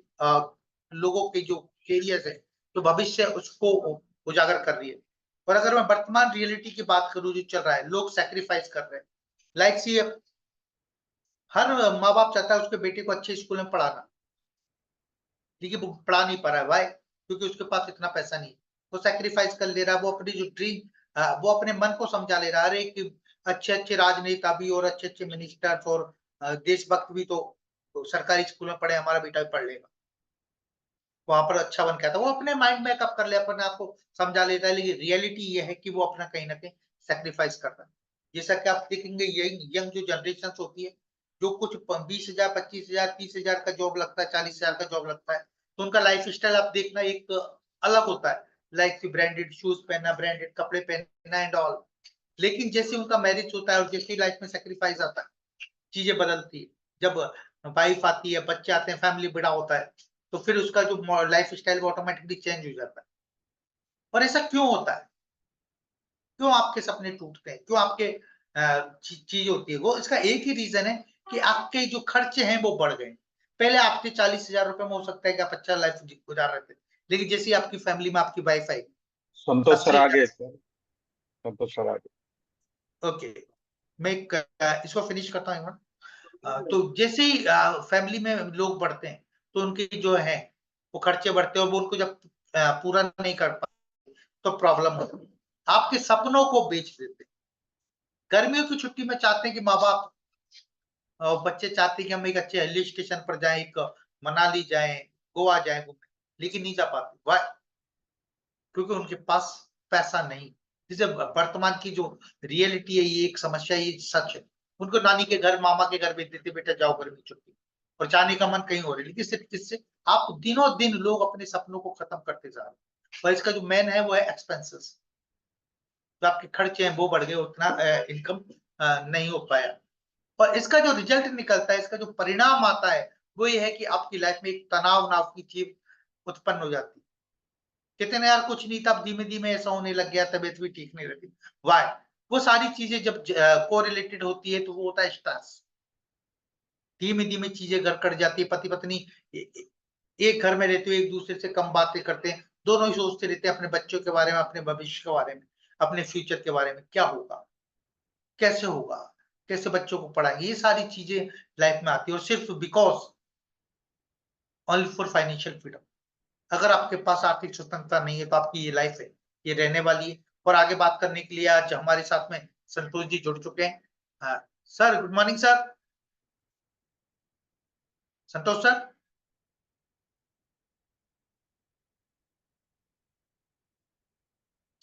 लोगों के जो कैरियर है, जो भविष्य है, उसको उजागर कर रही है। और अगर मैं वर्तमान रियलिटी की बात करूं जो चल रहा है, लोग सैक्रिफाइस कर रहे हैं। लाइक सी, हर माँ बाप चाहता है उसके बेटे को अच्छे स्कूल में पढ़ाना, लेकिन वो पढ़ा नहीं पा रहा है। वाई? क्योंकि उसके पास इतना पैसा नहीं है। वो सैक्रिफाइस कर ले रहा है, वो अपनी जो ड्रीम, वो अपने मन को समझा ले रहा है। अरे कि अच्छे अच्छे राजनेता भी और अच्छे अच्छे मिनिस्टर्स और देशभक्त भी तो सरकारी स्कूल में पढ़े, हमारा बेटा भी पढ़ लेगा, वहां पर अच्छा बन के आता है। वो अपने माइंड मेकअप कर ले, अपने आप को समझा लेता है, लेकिन रियलिटी ये है कि वो अपना कहीं ना कहीं सेक्रीफाइस करता है। जैसा कि आप देखेंगे यंग जो जनरेशन होती है, जो कुछ 20,000 25,000 30,000 का जॉब लगता है, 40,000 का जॉब लगता है, तो उनका लाइफ स्टाइल आप देखना एक अलग होता है। लाइक ब्रांडेड शूज पहनना, ब्रांडेड कपड़े पहनना एंड ऑल। लेकिन जैसे उनका मैरिज होता है और जैसे लाइफ में सेक्रीफाइस आता है, चीजें बदलती है। जब वाइफ आती है, बच्चे आते हैं, फैमिली बड़ा होता है, तो फिर उसका जो लाइफ स्टाइल वो ऑटोमेटिकली चेंज हो जाता है। और ऐसा क्यों होता है? क्यों आपके सपने टूटते हैं? क्यों आपके चीज होती है? वो इसका एक ही रीजन है कि आपके जो खर्चे हैं वो बढ़ गए। पहले आपके 40,000 रुपए में हो सकता है कि आप अच्छा लाइफ गुजार रहे थे, लेकिन जैसे ही आपकी फैमिली में आपकी वाइफ आई, संतोष सर आगे सर, संतोष सर आगे। ओके, मैं इसको फिनिश करता हूँ। तो जैसे ही फैमिली में लोग बढ़ते हैं, तो उनके जो है वो खर्चे बढ़ते हैं, और वो उनको जब पूरा नहीं कर पाते तो प्रॉब्लम होती है। आपके सपनों को बेच देते हैं। गर्मियों की छुट्टी में चाहते हैं कि माँ बाप, बच्चे चाहते हैं कि हम एक अच्छे हिल स्टेशन पर जाएं, एक मनाली जाएं, गोवा जाएं घूमने, लेकिन नहीं जा पाते। वाई? क्योंकि उनके पास पैसा नहीं। जैसे वर्तमान की जो रियलिटी है, ये एक समस्या, ये सच है। उनको नानी के घर, मामा के घर भेज देते, बेटा जाओ गर्मी छुट्टी, और जाने का मन कहीं हो रहा है। लेकिन सिर्फ किससे? आप दिनों दिन लोग अपने सपनों को खत्म करते जा रहे हैं। और इसका जो मेन है वो है एक्सपेंसेस। जो आपके खर्चे हैं वो बढ़ गए, उतना इनकम नहीं हो पाया। और इसका जो रिजल्ट निकलता है, इसका जो परिणाम आता है, वो ये है कि आपकी लाइफ में एक तनाव नाव की चीज उत्पन्न हो जाती है। कहते ना यार कुछ नहीं था, अब धीमे धीमे ऐसा होने लग गया, तबीयत भी ठीक नहीं रहती। वाई? वो सारी चीजें जब कोरिलेटेड होती है, तो वो होता है स्ट्रेस। धीमे धीमे चीजें घर कट जाती है। पति पत्नी एक घर में रहते हुए एक दूसरे से कम बातें करते हैं, दोनों ही सोचते रहते हैं अपने बच्चों के बारे में, अपने भविष्य के बारे में, अपने फ्यूचर के बारे में, क्या होगा, कैसे होगा, कैसे बच्चों को पढ़ाएंगे। ये सारी चीजें लाइफ में आती है, और सिर्फ because only for financial freedom. अगर आपके पास आर्थिक स्वतंत्रता नहीं है, तो आपकी ये लाइफ है, ये रहने वाली है। और आगे बात करने के लिए आज हमारे साथ में संतोष जी जुड़ चुके हैं। Sir, good morning sir. Santosh sir,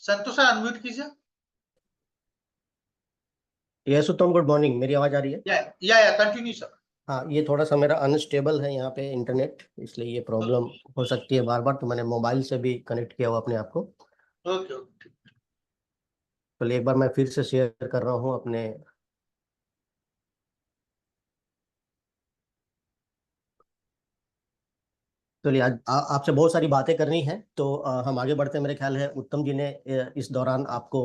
Santosh sir unmute कीजिए। Yes Uttam, good morning. मेरी आवाज आ रही है? या कंटिन्यू सर। हाँ, ये थोड़ा सा मेरा अनस्टेबल है यहाँ पे इंटरनेट, इसलिए ये प्रॉब्लम हो सकती है बार बार। तो मैंने मोबाइल से भी कनेक्ट किया हुआ अपने आप को। Okay okay. तो एक बार मैं फिर से शेयर कर रहा हूँ अपने। चलिए, आज आपसे बहुत सारी बातें करनी है, तो हम आगे बढ़ते हैं। मेरे ख्याल है उत्तम जी ने इस दौरान आपको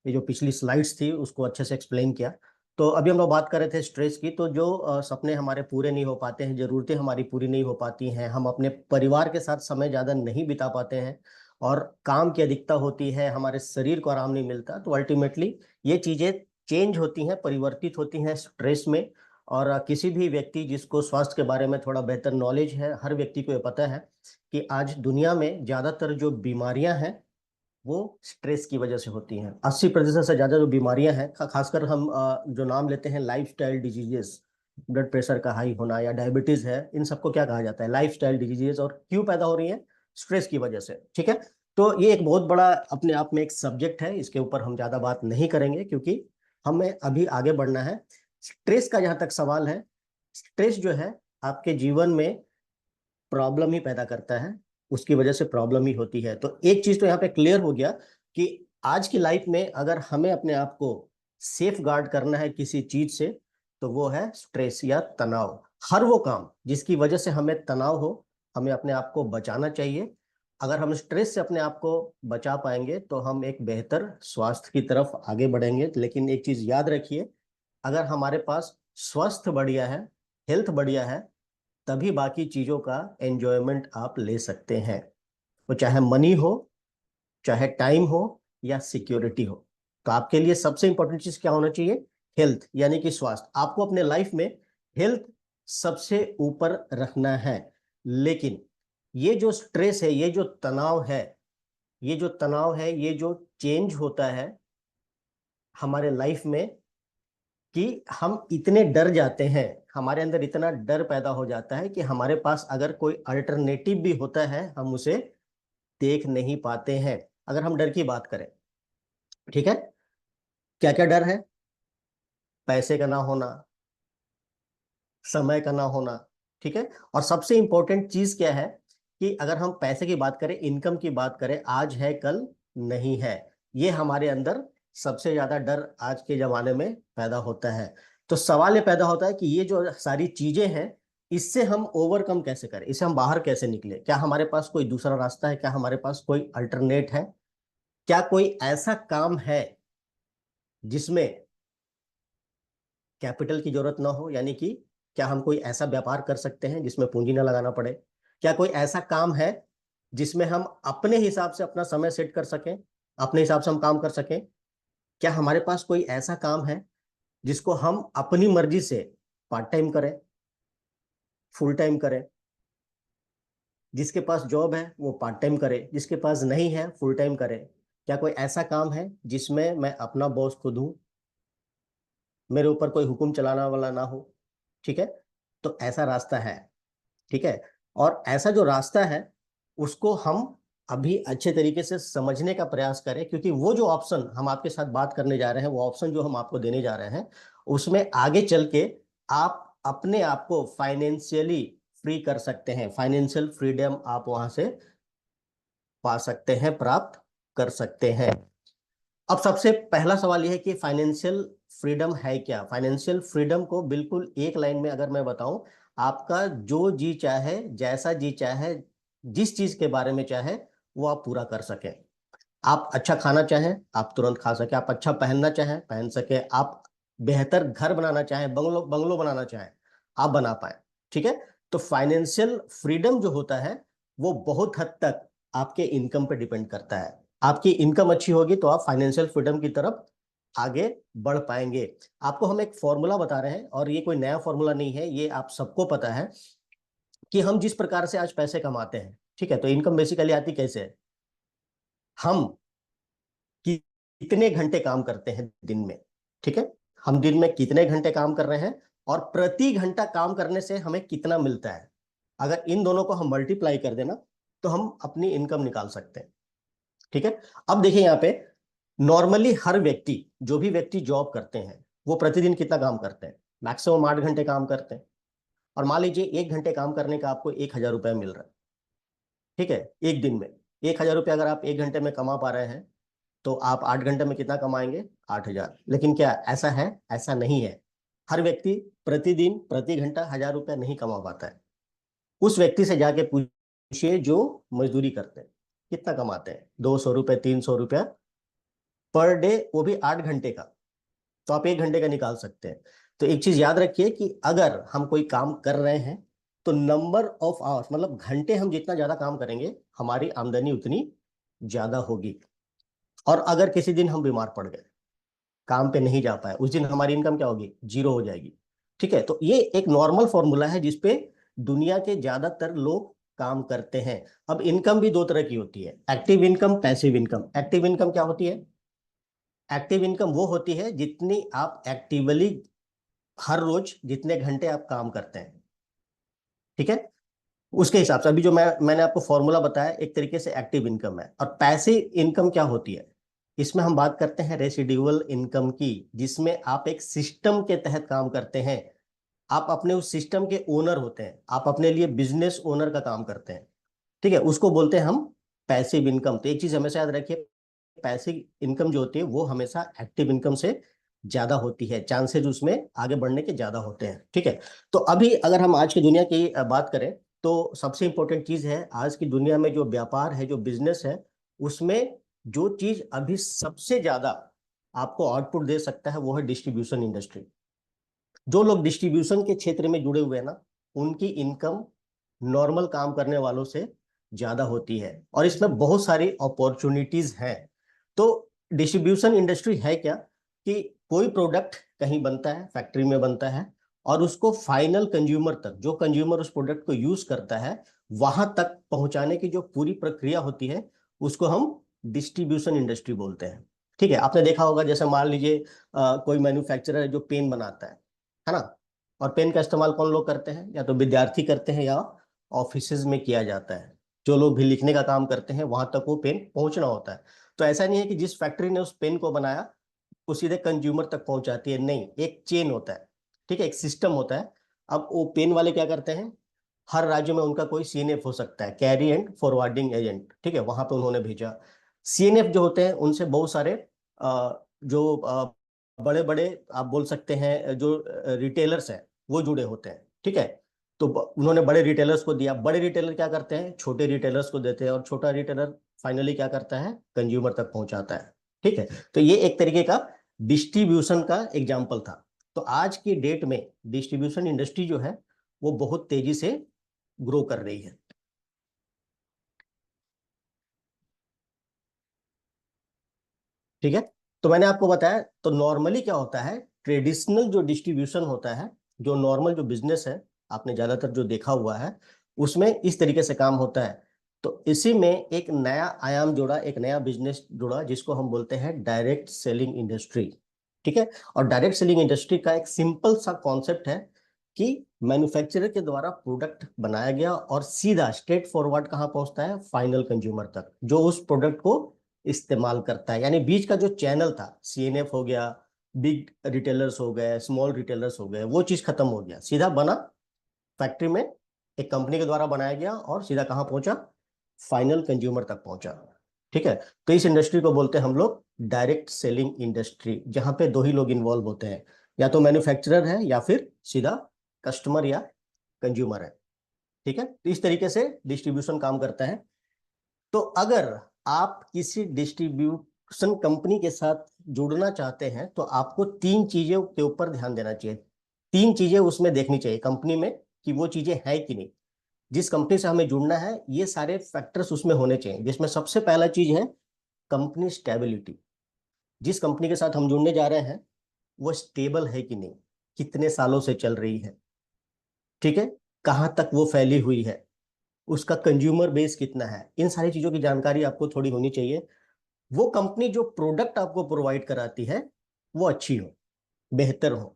ये जो पिछली स्लाइड्स थी उसको अच्छे से एक्सप्लेन किया। तो अभी हम लोग बात कर रहे थे स्ट्रेस की। तो जो सपने हमारे पूरे नहीं हो पाते हैं, जरूरतें हमारी पूरी नहीं हो पाती हैं, हम अपने परिवार के साथ समय ज़्यादा नहीं बिता पाते हैं, और काम की अधिकता होती है, हमारे शरीर को आराम नहीं मिलता, तो अल्टीमेटली ये चीज़ें चेंज होती हैं, परिवर्तित होती हैं स्ट्रेस में। और किसी भी व्यक्ति जिसको स्वास्थ्य के बारे में थोड़ा बेहतर नॉलेज है, हर व्यक्ति को ये पता है कि आज दुनिया में ज़्यादातर जो बीमारियां हैं वो स्ट्रेस की वजह से होती हैं। 80% से ज़्यादा जो बीमारियां हैं, खासकर हम जो नाम लेते हैं लाइफस्टाइल डिजीजेस, ब्लड प्रेशर का हाई होना या डायबिटीज़ है, इन सबको क्या कहा जाता है? Lifestyle diseases. और क्यों पैदा हो रही हैं? स्ट्रेस की वजह से। ठीक है। तो ये एक बहुत बड़ा अपने आप में एक सब्जेक्ट है, इसके ऊपर हम ज्यादा बात नहीं करेंगे क्योंकि हमें अभी आगे बढ़ना है। स्ट्रेस का जहां तक सवाल है, स्ट्रेस जो है आपके जीवन में प्रॉब्लम ही पैदा करता है, उसकी वजह से प्रॉब्लम ही होती है। तो एक चीज तो यहाँ पे क्लियर हो गया कि आज की लाइफ में अगर हमें अपने आप को सेफ गार्ड करना है किसी चीज से, तो वो है स्ट्रेस या तनाव। हर वो काम जिसकी वजह से हमें तनाव हो, हमें अपने आप को बचाना चाहिए। अगर हम स्ट्रेस से अपने आप को बचा पाएंगे तो हम एक बेहतर स्वास्थ्य की तरफ आगे बढ़ेंगे। लेकिन एक चीज याद रखिए, अगर हमारे पास स्वास्थ्य बढ़िया है, हेल्थ बढ़िया है, तभी बाकी चीजों का एंजॉयमेंट आप ले सकते हैं। वो चाहे मनी हो, चाहे टाइम हो, या सिक्योरिटी हो। तो आपके लिए सबसे इंपॉर्टेंट चीज क्या होना चाहिए? हेल्थ, यानी कि स्वास्थ्य। आपको अपने लाइफ में हेल्थ सबसे ऊपर रखना है। लेकिन ये जो स्ट्रेस है, ये जो तनाव है, ये जो चेंज होता है हमारे लाइफ में, कि हम इतने डर जाते हैं, हमारे अंदर इतना डर पैदा हो जाता है कि हमारे पास अगर कोई अल्टरनेटिव भी होता है, हम उसे देख नहीं पाते हैं। अगर हम डर की बात करें, ठीक है, क्या क्या डर है? पैसे का ना होना, समय का ना होना, ठीक है। और सबसे इंपॉर्टेंट चीज क्या है कि अगर हम पैसे की बात करें, इनकम की बात करें, आज है कल नहीं है। ये हमारे अंदर सबसे ज्यादा डर आज के जमाने में पैदा होता है। तो सवाल ये पैदा होता है कि ये जो सारी चीजें हैं, इससे हम ओवरकम कैसे करें, इससे हम बाहर कैसे निकले? क्या हमारे पास कोई दूसरा रास्ता है? क्या हमारे पास कोई अल्टरनेट है? क्या कोई ऐसा काम है जिसमें कैपिटल की जरूरत ना हो? यानी कि क्या हम कोई ऐसा व्यापार कर सकते हैं जिसमें पूंजी ना लगाना पड़े? क्या कोई ऐसा काम है जिसमें हम अपने हिसाब से अपना समय सेट कर सकें, अपने हिसाब से हम काम कर सकें? क्या हमारे पास कोई ऐसा काम है जिसको हम अपनी मर्जी से पार्ट टाइम करें, फुल टाइम करें? जिसके पास जॉब है वो पार्ट टाइम करे, जिसके पास नहीं है फुल टाइम करे। क्या कोई ऐसा काम है जिसमें मैं अपना बॉस खुद हूं, मेरे ऊपर कोई हुक्म चलाना वाला ना हो? ठीक है, तो ऐसा रास्ता है, ठीक है। और ऐसा जो रास्ता है उसको हम अभी अच्छे तरीके से समझने का प्रयास करें, क्योंकि वो जो ऑप्शन हम आपके साथ बात करने जा रहे हैं, वो ऑप्शन जो हम आपको देने जा रहे हैं, उसमें आगे चल के आप अपने आप को फाइनेंशियली फ्री कर सकते हैं। फाइनेंशियल फ्रीडम आप वहां से पा सकते हैं, प्राप्त कर सकते हैं। अब सबसे पहला सवाल यह है कि फाइनेंशियल फ्रीडम है क्या? फाइनेंशियल फ्रीडम को बिल्कुल एक लाइन में अगर मैं बताऊं, आपका जो जी चाहे, जैसा जी चाहे, जिस चीज के बारे में चाहे, वो आप पूरा कर सके। आप अच्छा खाना चाहें, आप तुरंत खा सके। आप अच्छा पहनना चाहें, पहन सके। आप बेहतर घर बनाना चाहें, बंगलो बंगलो बनाना चाहें, आप बना पाए। ठीक है, तो फाइनेंशियल फ्रीडम जो होता है वो बहुत हद तक आपके इनकम पे डिपेंड करता है। आपकी इनकम अच्छी होगी तो आप फाइनेंशियल फ्रीडम की तरफ आगे बढ़ पाएंगे। आपको हम एक फॉर्मूला बता रहे हैं, और ये कोई नया फॉर्मूला नहीं है, ये आप सबको पता है कि हम जिस प्रकार से आज पैसे कमाते हैं, ठीक है, तो इनकम बेसिकली आती कैसे है? हम कितने घंटे काम करते हैं दिन में, ठीक है, हम दिन में कितने घंटे काम कर रहे हैं, और प्रति घंटा काम करने से हमें कितना मिलता है। अगर इन दोनों को हम मल्टीप्लाई कर देना तो हम अपनी इनकम निकाल सकते हैं। ठीक है, अब देखिए यहाँ पे नॉर्मली हर व्यक्ति, जो भी व्यक्ति जॉब करते हैं, वो प्रतिदिन कितना काम करते हैं? मैक्सिमम 8 घंटे काम करते हैं। और मान लीजिए 1 घंटे काम करने का आपको 1,000 रुपया मिल रहा है, ठीक है, एक दिन में 1,000 रुपया अगर आप 1 घंटे में कमा पा रहे हैं, तो आप 8 घंटे में कितना कमाएंगे? 8,000। लेकिन क्या ऐसा है? ऐसा नहीं है। हर व्यक्ति प्रतिदिन प्रति घंटा 1,000 रुपया नहीं कमा पाता है। उस व्यक्ति से जाके पूछिए जो मजदूरी करते हैं, कितना कमाते हैं? 200 रुपये, 300 रुपया पर डे, वो भी 8 घंटे का। तो आप 1 घंटे का निकाल सकते हैं। तो एक चीज याद रखिए कि अगर हम कोई काम कर रहे हैं, तो नंबर ऑफ आवर्स, मतलब घंटे हम जितना ज्यादा काम करेंगे, हमारी आमदनी उतनी ज्यादा होगी। और अगर किसी दिन हम बीमार पड़ गए, काम पे नहीं जा पाए, उस दिन हमारी इनकम क्या होगी? जीरो हो जाएगी। ठीक है, तो ये एक नॉर्मल फॉर्मूला है जिसपे दुनिया के ज्यादातर लोग काम करते हैं। अब इनकम भी दो तरह की होती है, active income, passive income. Active income क्या होती है? एक्टिव इनकम वो होती है जितनी आप एक्टिवली हर रोज जितने घंटे आप काम करते हैं, ठीक है, उसके हिसाब से अभी जो मैंने आपको फॉर्मूला बताया एक तरीके से एक्टिव इनकम है। और पैसिव इनकम क्या होती है, इसमें हम बात करते हैं रेसिडुअल इनकम की, जिसमें आप एक सिस्टम के तहत काम करते हैं। आप अपने उस सिस्टम के ओनर होते हैं, आप अपने लिए बिजनेस ओनर का काम करते हैं, ठीक है, उसको बोलते हैं हम पैसिव इनकम। तो एक चीज हमेशा याद रखिए, पैसिव इनकम जो होती है वो हमेशा एक्टिव इनकम से ज्यादा होती है, चांसेस उसमें आगे बढ़ने के ज्यादा होते हैं, ठीक है। तो अभी अगर हम आज की दुनिया की बात करें तो सबसे इंपॉर्टेंट चीज है आज की दुनिया में जो व्यापार है, जो बिजनेस है, उसमें जो चीज अभी सबसे ज्यादा आपको आउटपुट दे सकता है वो है डिस्ट्रीब्यूशन इंडस्ट्री। जो लोग डिस्ट्रीब्यूशन के क्षेत्र में जुड़े हुए हैं ना, उनकी इनकम नॉर्मल काम करने वालों से ज्यादा होती है और इसमें बहुत सारी अपॉर्चुनिटीज हैं। तो डिस्ट्रीब्यूशन इंडस्ट्री है क्या कि कोई प्रोडक्ट कहीं बनता है, फैक्ट्री में बनता है, और उसको फाइनल कंज्यूमर तक, जो कंज्यूमर उस प्रोडक्ट को यूज करता है, वहां तक पहुंचाने की जो पूरी प्रक्रिया होती है उसको हम डिस्ट्रीब्यूशन इंडस्ट्री बोलते हैं, ठीक है। आपने देखा होगा, जैसे मान लीजिए कोई मैन्युफैक्चरर है जो पेन बनाता है ना, और पेन का इस्तेमाल कौन लोग करते हैं, या तो विद्यार्थी करते हैं या ऑफिसेज में किया जाता है। जो लोग भी लिखने का काम करते हैं वहां तक वो पेन पहुंचना होता है। तो ऐसा नहीं है कि जिस फैक्ट्री ने उस पेन को बनाया वो सीधे कंज्यूमर तक पहुंचाती है, नहीं, एक चेन होता है, ठीक है, एक सिस्टम होता है। अब वो पेन वाले क्या करते हैं, हर राज्य में उनका कोई सीएनएफ हो सकता है, कैरी एंड फॉरवर्डिंग एजेंट, ठीक है, वहां पे उन्होंने भेजा। सीएनएफ जो होते हैं उनसे बहुत सारे जो बड़े बड़े आप बोल सकते हैं जो रिटेलर्स हैं वो जुड़े होते हैं, ठीक है। तो उन्होंने बड़े रिटेलर्स को दिया, बड़े रिटेलर क्या करते हैं, छोटे रिटेलर्स को देते हैं, और छोटा रिटेलर फाइनली क्या करता है, कंज्यूमर तक पहुंचाता है, ठीक है। तो ये एक तरीके का डिस्ट्रीब्यूशन का एग्जाम्पल था। तो आज की डेट में डिस्ट्रीब्यूशन इंडस्ट्री जो है वो बहुत तेजी से ग्रो कर रही है, ठीक है। तो मैंने आपको बताया, तो नॉर्मली क्या होता है, ट्रेडिशनल जो डिस्ट्रीब्यूशन होता है, जो नॉर्मल जो बिजनेस है, आपने ज्यादातर जो देखा हुआ है, उसमें इस तरीके से काम होता है। तो इसी में एक नया आयाम जुड़ा, एक नया बिजनेस जुड़ा, जिसको हम बोलते हैं डायरेक्ट सेलिंग इंडस्ट्री, ठीक है। और डायरेक्ट सेलिंग इंडस्ट्री का एक सिंपल सा कॉन्सेप्ट है कि मैन्युफैक्चरर के द्वारा प्रोडक्ट बनाया गया और सीधा स्ट्रेट फॉरवर्ड कहाँ पहुंचता है, फाइनल कंज्यूमर तक, जो उस प्रोडक्ट को इस्तेमाल करता है। यानी बीच का जो चैनल था, सीएनएफ हो गया, बिग रिटेलर्स हो गए, स्मॉल रिटेलर्स हो गए, वो चीज खत्म हो गया, सीधा बना फैक्ट्री में, एक कंपनी के द्वारा बनाया गया और सीधा कहाँ पहुंचा, फाइनल कंज्यूमर तक पहुंचा, ठीक है। तो इस इंडस्ट्री को बोलते हैं हम लोग डायरेक्ट सेलिंग इंडस्ट्री, जहां पे दो ही लोग इन्वॉल्व होते हैं, या तो मैन्युफैक्चरर है या फिर सीधा कस्टमर या कंज्यूमर है, ठीक है। तो इस तरीके से डिस्ट्रीब्यूशन काम करता है। तो अगर आप किसी डिस्ट्रीब्यूशन कंपनी के साथ जुड़ना चाहते हैं तो आपको तीन चीजों के ऊपर ध्यान देना चाहिए, तीन चीजें उसमें देखनी चाहिए कंपनी में कि वो चीजें हैं कि नहीं। जिस कंपनी से हमें जुड़ना है ये सारे फैक्टर्स उसमें होने चाहिए, जिसमें सबसे पहला चीज है कंपनी स्टेबिलिटी। जिस कंपनी के साथ हम जुड़ने जा रहे हैं वो स्टेबल है कि नहीं, कितने सालों से चल रही है, ठीक है, कहाँ तक वो फैली हुई है, उसका कंज्यूमर बेस कितना है, इन सारी चीजों की जानकारी आपको थोड़ी होनी चाहिए। वो कंपनी जो प्रोडक्ट आपको प्रोवाइड कराती है वो अच्छी हो, बेहतर हो,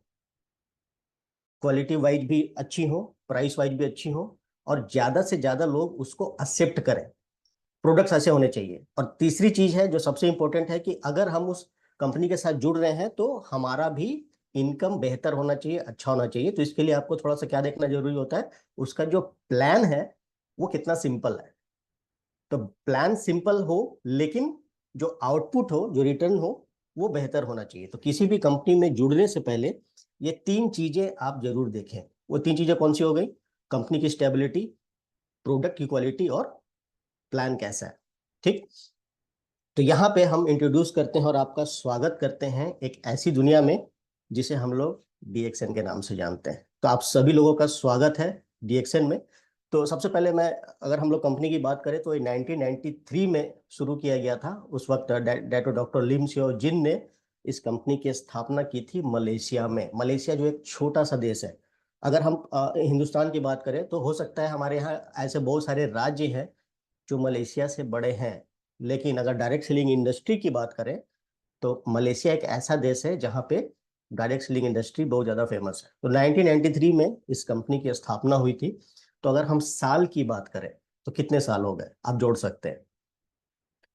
क्वालिटी वाइज भी अच्छी हो, प्राइस वाइज भी अच्छी हो, और ज्यादा से ज्यादा लोग उसको एक्सेप्ट करें, प्रोडक्ट्स ऐसे होने चाहिए। और तीसरी चीज है जो सबसे इंपॉर्टेंट है कि अगर हम उस कंपनी के साथ जुड़ रहे हैं तो हमारा भी इनकम बेहतर होना चाहिए, अच्छा होना चाहिए। तो इसके लिए आपको थोड़ा सा क्या देखना जरूरी होता है, उसका जो प्लान है वो कितना सिंपल है। तो प्लान सिंपल हो लेकिन जो आउटपुट हो, जो रिटर्न हो, वो बेहतर होना चाहिए। तो किसी भी कंपनी में जुड़ने से पहले ये तीन चीजें आप जरूर देखें। वो तीन चीजें कौन सी हो गई, कंपनी की स्टेबिलिटी, प्रोडक्ट की क्वालिटी और प्लान कैसा है, ठीक। तो यहाँ पे हम इंट्रोड्यूस करते हैं और आपका स्वागत करते हैं एक ऐसी दुनिया में जिसे हम लोग डीएक्सएन के नाम से जानते हैं। तो आप सभी लोगों का स्वागत है डीएक्सएन में। तो सबसे पहले मैं, अगर हम लोग कंपनी की बात करें तो ये 1993 में शुरू किया गया था। उस वक्त डॉक्टर लिम सियो जिन ने इस कंपनी की स्थापना की थी मलेशिया में। मलेशिया जो एक छोटा सा देश है, अगर हम हिंदुस्तान की बात करें तो हो सकता है हमारे यहाँ ऐसे बहुत सारे राज्य हैं जो मलेशिया से बड़े हैं, लेकिन अगर डायरेक्ट सेलिंग इंडस्ट्री की बात करें तो मलेशिया एक ऐसा देश है जहां पे डायरेक्ट सेलिंग इंडस्ट्री बहुत ज्यादा फेमस है। तो 1993 में इस कंपनी की स्थापना हुई थी तो अगर हम साल की बात करें तो कितने साल हो गए आप जोड़ सकते हैं।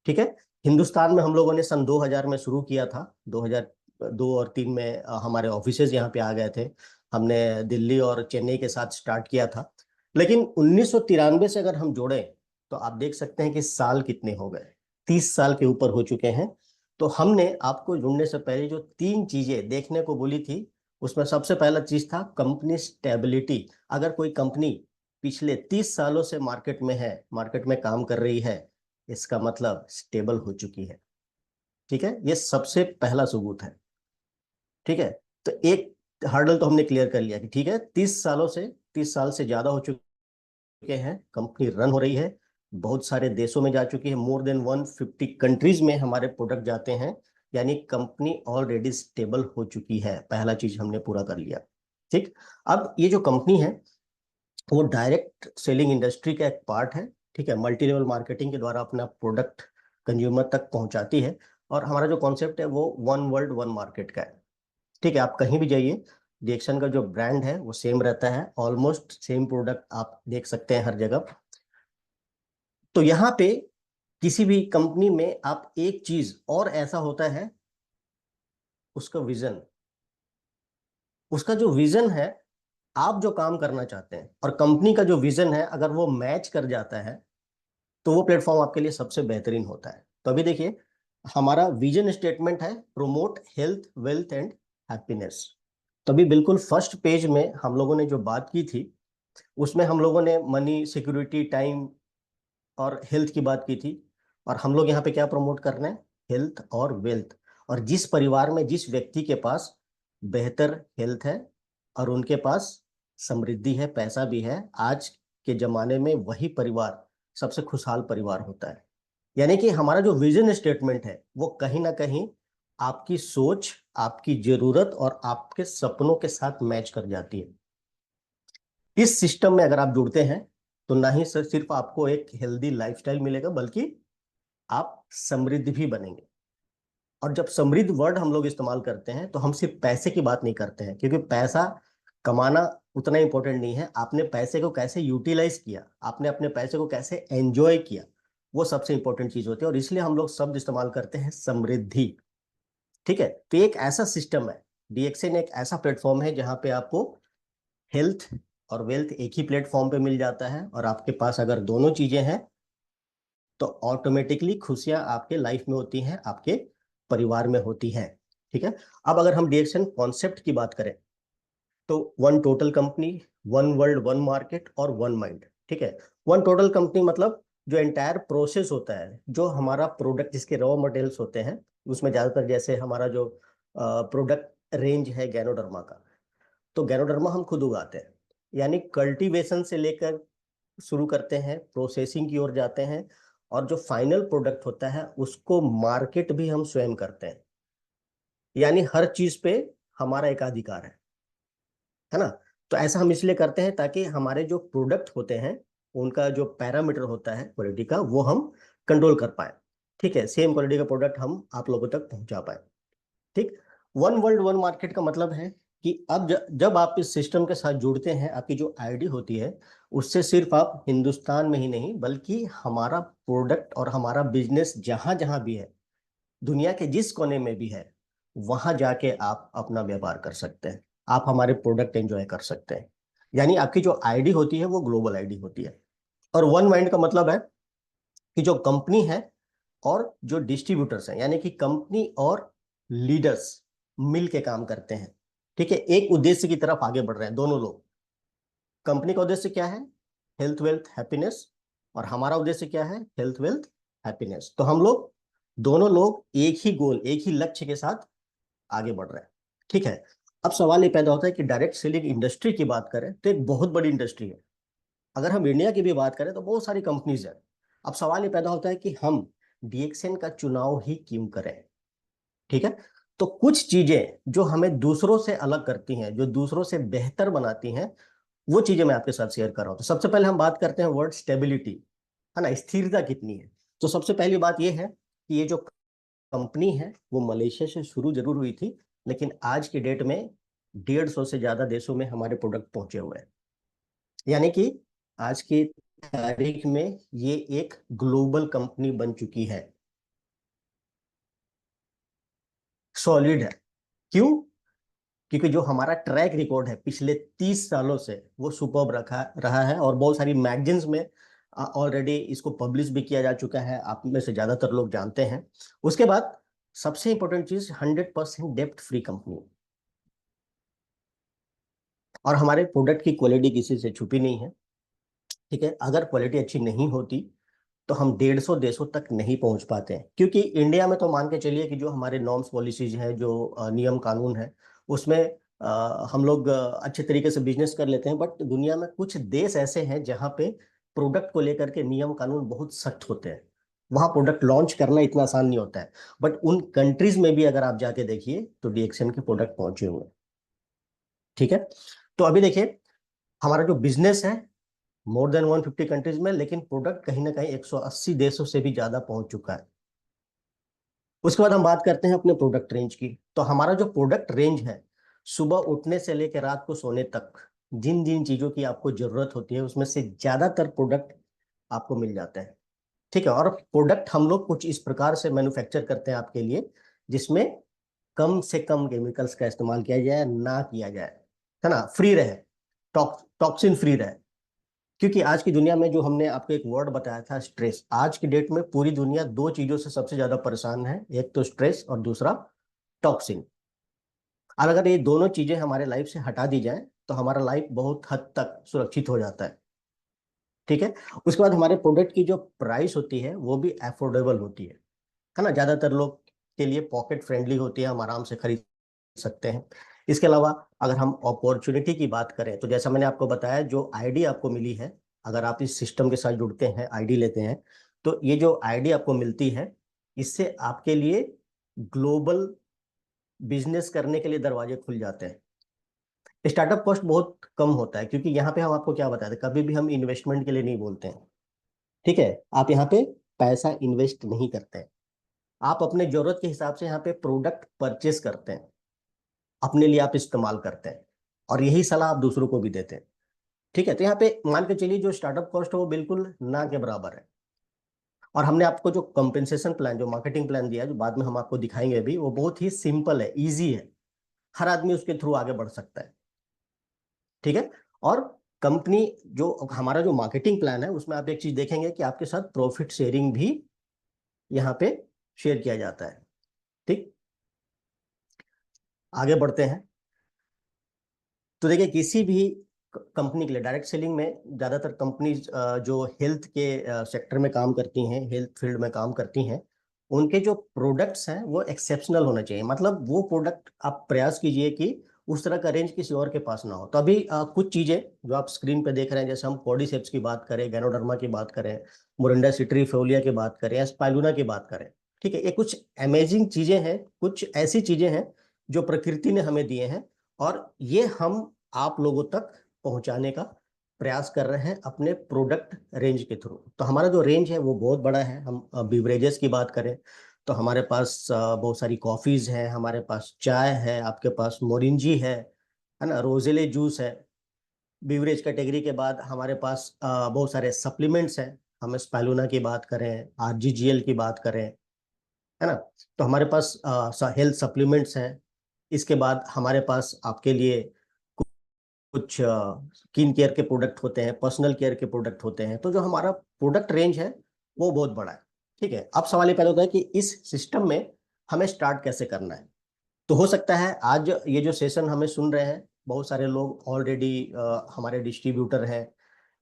ठीक है, हिंदुस्तान में हम लोगों ने सन 2000 में शुरू किया था, 2002 और 3 में हमारे ऑफिसेज यहाँ पे आ गए थे। हमने दिल्ली और चेन्नई के साथ स्टार्ट किया था, लेकिन 1993 से अगर हम जोड़ें तो आप देख सकते हैं कि साल कितने हो गए, 30 साल के ऊपर हो चुके हैं। तो हमने आपको जुड़ने से पहले जो 3 चीजें देखने को बोली थी, उसमें सबसे पहला चीज था कंपनी स्टेबिलिटी। अगर कोई कंपनी पिछले 30 सालों से मार्केट में है, मार्केट में काम कर रही है, इसका मतलब स्टेबल हो चुकी है। ठीक है, ये सबसे पहला सबूत है। ठीक है, तो एक हर्डल तो हमने क्लियर कर लिया कि ठीक है, 30 साल से ज्यादा हो चुके हैं, कंपनी रन हो रही है, बहुत सारे देशों में जा चुकी है, मोर देन 150 कंट्रीज में हमारे प्रोडक्ट जाते हैं, यानी कंपनी ऑलरेडी स्टेबल हो चुकी है। पहला चीज हमने पूरा कर लिया। ठीक, अब ये जो कंपनी है वो डायरेक्ट सेलिंग इंडस्ट्री का एक पार्ट है। ठीक है, मल्टी लेवल मार्केटिंग के द्वारा अपना प्रोडक्ट कंज्यूमर तक पहुंचाती है, और हमारा जो कॉन्सेप्ट है वो वन वर्ल्ड वन मार्केट का है। ठीक है, आप कहीं भी जाइए, डिएक्शन का जो ब्रांड है वो सेम रहता है, ऑलमोस्ट सेम प्रोडक्ट आप देख सकते हैं हर जगह। तो यहाँ पे किसी भी कंपनी में आप एक चीज और ऐसा होता है, उसका विजन, उसका जो विजन है, आप जो काम करना चाहते हैं और कंपनी का जो विजन है, अगर वो मैच कर जाता है तो वो प्लेटफॉर्म आपके लिए सबसे बेहतरीन होता है। तो अभी देखिए, हमारा विजन स्टेटमेंट है promote health wealth and happiness. तो अभी बिल्कुल फर्स्ट पेज में हम लोगों ने जो बात की थी, उसमें हम लोगों ने मनी, सिक्योरिटी, टाइम और हेल्थ की बात की थी, और हम लोग यहाँ पे क्या प्रमोट कर रहे हैं, हेल्थ और वेल्थ। और जिस परिवार में, जिस व्यक्ति के पास बेहतर हेल्थ है और उनके पास समृद्धि है, पैसा भी है, आज के जमाने में वही परिवार सबसे खुशहाल परिवार होता है। यानी कि हमारा जो विजन स्टेटमेंट है वो कहीं ना कहीं आपकी सोच, आपकी जरूरत और आपके सपनों के साथ मैच कर जाती है। इस सिस्टम में अगर आप जुड़ते हैं तो ना ही सिर्फ आपको एक हेल्दी लाइफस्टाइल मिलेगा, बल्कि आप समृद्ध भी बनेंगे। और जब समृद्ध वर्ड हम लोग इस्तेमाल करते हैं तो हम सिर्फ पैसे की बात नहीं करते हैं, क्योंकि पैसा कमाना उतना इंपॉर्टेंट नहीं है, आपने पैसे को कैसे यूटिलाइज किया, आपने अपने पैसे को कैसे एंजॉय किया, वो सबसे इंपॉर्टेंट चीज होती है। और इसलिए हम लोग शब्द इस्तेमाल करते हैं समृद्धि। ठीक है, तो एक ऐसा सिस्टम है, डीएक्सएन एक ऐसा प्लेटफॉर्म है जहां पे आपको हेल्थ और वेल्थ एक ही प्लेटफॉर्म पे मिल जाता है, और आपके पास अगर दोनों चीजें हैं तो ऑटोमेटिकली खुशियां आपके लाइफ में होती हैं, आपके परिवार में होती हैं। ठीक है, अब अगर हम डीएक्सएन कॉन्सेप्ट की बात करें तो one total company, one world one market और वन माइंड। ठीक है, वन टोटल कंपनी मतलब जो एंटायर प्रोसेस होता है, जो हमारा प्रोडक्ट, जिसके रॉ मटेरियल्स होते हैं, उसमें ज्यादातर जैसे हमारा जो प्रोडक्ट रेंज है गैनोडर्मा का, तो गैनोडर्मा हम खुद उगाते हैं, यानी कल्टीवेशन से लेकर शुरू करते हैं, प्रोसेसिंग की ओर जाते हैं, और जो फाइनल प्रोडक्ट होता है उसको मार्केट भी हम स्वयं करते हैं। यानी हर चीज पे हमारा एकाधिकार है ना। तो ऐसा हम इसलिए करते हैं ताकि हमारे जो प्रोडक्ट होते हैं उनका जो पैरामीटर होता है क्वालिटी का, वो हम कंट्रोल कर पाए। ठीक है, सेम क्वालिटी का प्रोडक्ट हम आप लोगों तक पहुंचा पाए। ठीक, वन वर्ल्ड वन मार्केट का मतलब है कि अब जब आप इस सिस्टम के साथ जुड़ते हैं, आपकी जो आईडी होती है, उससे सिर्फ आप हिंदुस्तान में ही नहीं, बल्कि हमारा प्रोडक्ट और हमारा बिजनेस जहां जहां भी है, दुनिया के जिस कोने में भी है, वहां जाके आप अपना व्यापार कर सकते हैं, आप हमारे प्रोडक्ट एंजॉय कर सकते हैं। यानी आपकी जो आईडी होती है वो ग्लोबल आईडी होती है। और वन माइंड का मतलब है कि जो कंपनी है और जो डिस्ट्रीब्यूटर्स हैं, यानी कि कंपनी और लीडर्स मिल के काम करते हैं। ठीक है, एक उद्देश्य की तरफ आगे बढ़ रहे हैं दोनों लोग। कंपनी का उद्देश्य क्या है, हेल्थ वेल्थ हैप्पीनेस, और हमारा उद्देश्य क्या है, हेल्थ वेल्थ हैप्पीनेस। तो हम लोग दोनों लोग एक ही गोल, एक ही लक्ष्य के साथ आगे बढ़ रहे हैं। ठीक है, अब सवाल ये पैदा होता है कि डायरेक्ट सेलिंग इंडस्ट्री की बात करें तो एक बहुत बड़ी इंडस्ट्री है। अगर हम इंडिया की भी बात करें तो बहुत सारी कंपनीज हैं। अब सवाल ये पैदा होता है कि हम डीएक्सएन का चुनाव ही क्यों करें। ठीक है, तो कुछ चीजें जो हमें दूसरों से अलग करती हैं, जो दूसरों से बेहतर बनाती हैं, वो चीजें मैं आपके साथ शेयर कर रहा हूं। तो सबसे पहले हम बात करते हैं वर्ड स्टेबिलिटी, है ना, स्थिरता कितनी है। तो सबसे पहली बात ये है कि ये जो कंपनी है वो मलेशिया से शुरू जरूर हुई थी, लेकिन आज की डेट में 150 से ज्यादा देशों में हमारे प्रोडक्ट पहुंचे हुए हैं। यानी कि आज की तारीख में ये एक ग्लोबल कंपनी बन चुकी है, सॉलिड है। क्यों? क्योंकि जो हमारा ट्रैक रिकॉर्ड है पिछले 30 सालों से वो सुपर्ब रखा रहा है, और बहुत सारी मैगजीन्स में ऑलरेडी इसको पब्लिश भी किया जा चुका है, आप में से ज्यादातर लोग जानते हैं। उसके बाद सबसे इंपॉर्टेंट चीज, 100% डेब्ट फ्री कंपनी, और हमारे प्रोडक्ट की क्वालिटी किसी से छुपी नहीं है। ठीक है, अगर क्वालिटी अच्छी नहीं होती तो हम 150 देशों तक नहीं पहुंच पाते हैं, क्योंकि इंडिया में तो मान के चलिए कि जो हमारे नॉर्म्स पॉलिसीज हैं, जो नियम कानून है, उसमें हम लोग अच्छे तरीके से बिजनेस कर लेते हैं। बट दुनिया में कुछ देश ऐसे हैं जहाँ पे प्रोडक्ट को लेकर के नियम कानून बहुत सख्त होते हैं, वहाँ प्रोडक्ट लॉन्च करना इतना आसान नहीं होता है। बट उन कंट्रीज में भी अगर आप जाके देखिए तो डीएक्सएन के प्रोडक्ट पहुंचे हुए हैं। ठीक है, तो अभी देखिए हमारा जो बिजनेस है मोर देन 150 कंट्रीज में, लेकिन प्रोडक्ट कहीं ना कहीं 180 देशों से भी ज्यादा पहुंच चुका है। उसके बाद हम बात करते हैं अपने प्रोडक्ट रेंज की। तो हमारा जो प्रोडक्ट रेंज है, सुबह उठने से लेकर रात को सोने तक जिन जिन चीजों की आपको जरूरत होती है उसमें से ज्यादातर प्रोडक्ट आपको मिल जाते हैं। ठीक है, और प्रोडक्ट हम लोग कुछ इस प्रकार से मैन्युफैक्चर करते हैं आपके लिए, जिसमें कम से कम केमिकल्स का इस्तेमाल किया जाए, ना किया जाए, है ना, फ्री रहे, टॉक्सिन फ्री रहे। क्योंकि आज की दुनिया में जो हमने आपको एक वर्ड बताया था, स्ट्रेस, आज की डेट में पूरी दुनिया दो चीजों से सबसे ज्यादा परेशान है, एक तो स्ट्रेस और दूसरा टॉक्सिन। और अगर ये दोनों चीजें हमारे लाइफ से हटा दी जाए तो हमारा लाइफ बहुत हद तक सुरक्षित हो जाता है। ठीक है, उसके बाद हमारे प्रोडक्ट की जो प्राइस होती है वो भी अफोर्डेबल होती है ना, ज्यादातर लोग के लिए पॉकेट फ्रेंडली होती है, हम आराम से खरीद सकते हैं। इसके अलावा अगर हम अपॉर्चुनिटी की बात करें तो जैसा मैंने आपको बताया, जो आईडी आपको मिली है, अगर आप इस सिस्टम के साथ जुड़ते हैं, आईडी लेते हैं, तो ये जो आईडी आपको मिलती है, इससे आपके लिए ग्लोबल बिजनेस करने के लिए दरवाजे खुल जाते हैं। स्टार्टअप कॉस्ट बहुत कम होता है, क्योंकि यहाँ पे हम आपको क्या बताते हैं, कभी भी हम इन्वेस्टमेंट के लिए नहीं बोलते हैं। ठीक है, आप यहाँ पे पैसा इन्वेस्ट नहीं करते हैं, आप अपने जरूरत के हिसाब से यहाँ पे प्रोडक्ट परचेस करते हैं, अपने लिए आप इस्तेमाल करते हैं, और यही सलाह आप दूसरों को भी देते हैं। ठीक है, तो यहाँ पे मान के चलिए जो स्टार्टअप कॉस्ट है वो बिल्कुल ना के बराबर है। और हमने आपको जो कंपेंसेशन प्लान, जो मार्केटिंग प्लान दिया है, जो बाद में हम आपको दिखाएंगे भी, वो बहुत ही सिंपल है, इजी है, हर आदमी उसके थ्रू आगे बढ़ सकता है। ठीक है, और कंपनी जो हमारा जो मार्केटिंग प्लान है उसमें आप एक चीज देखेंगे कि आपके साथ प्रॉफिट शेयरिंग भी यहाँ पे शेयर किया जाता है। ठीक, आगे बढ़ते हैं। तो देखिए किसी भी कंपनी के लिए डायरेक्ट सेलिंग में ज्यादातर कंपनीज जो हेल्थ के सेक्टर में काम करती हैं, हेल्थ फील्ड में काम करती हैं, उनके जो प्रोडक्ट्स हैं वो एक्सेप्शनल होना चाहिए। मतलब वो प्रोडक्ट आप प्रयास कीजिए कि उस तरह का रेंज किसी और के पास ना हो। तो अभी कुछ चीजें जो आप स्क्रीन पे देख रहे हैं, जैसे हम कॉर्डिसेप्स की बात करें, गैनोडर्मा की बात करें, मोरिंडा सिट्रीफोलिया की बात करें, या स्पाइलुना की बात करें, ठीक है, ये कुछ अमेजिंग चीजें हैं, कुछ ऐसी चीजें हैं जो प्रकृति ने हमें दिए हैं, और ये हम आप लोगों तक पहुंचाने का प्रयास कर रहे हैं अपने प्रोडक्ट रेंज के थ्रू। तो हमारा जो रेंज है वो बहुत बड़ा है। हम बिवरेजेस की बात करें तो हमारे पास बहुत सारी कॉफीज हैं, हमारे पास चाय है, आपके पास मोरिंजी है ना, रोजेले जूस है। बिवरेज कैटेगरी के बाद हमारे पास बहुत सारे सप्लीमेंट्स हैं, हम स्पाइलुना की बात करें, आरजीजीएल की बात करें, है ना, तो हमारे पास हेल्थ सप्लीमेंट्स हैं। इसके बाद हमारे पास आपके लिए कुछ स्किन केयर के प्रोडक्ट होते हैं, पर्सनल केयर के प्रोडक्ट होते हैं। तो जो हमारा प्रोडक्ट रेंज है वो बहुत बड़ा है। ठीक है, अब सवाल ये पैदा होता है कि इस सिस्टम में हमें स्टार्ट कैसे करना है। तो हो सकता है आज ये जो सेशन हमें सुन रहे हैं, बहुत सारे लोग ऑलरेडी हमारे डिस्ट्रीब्यूटर हैं,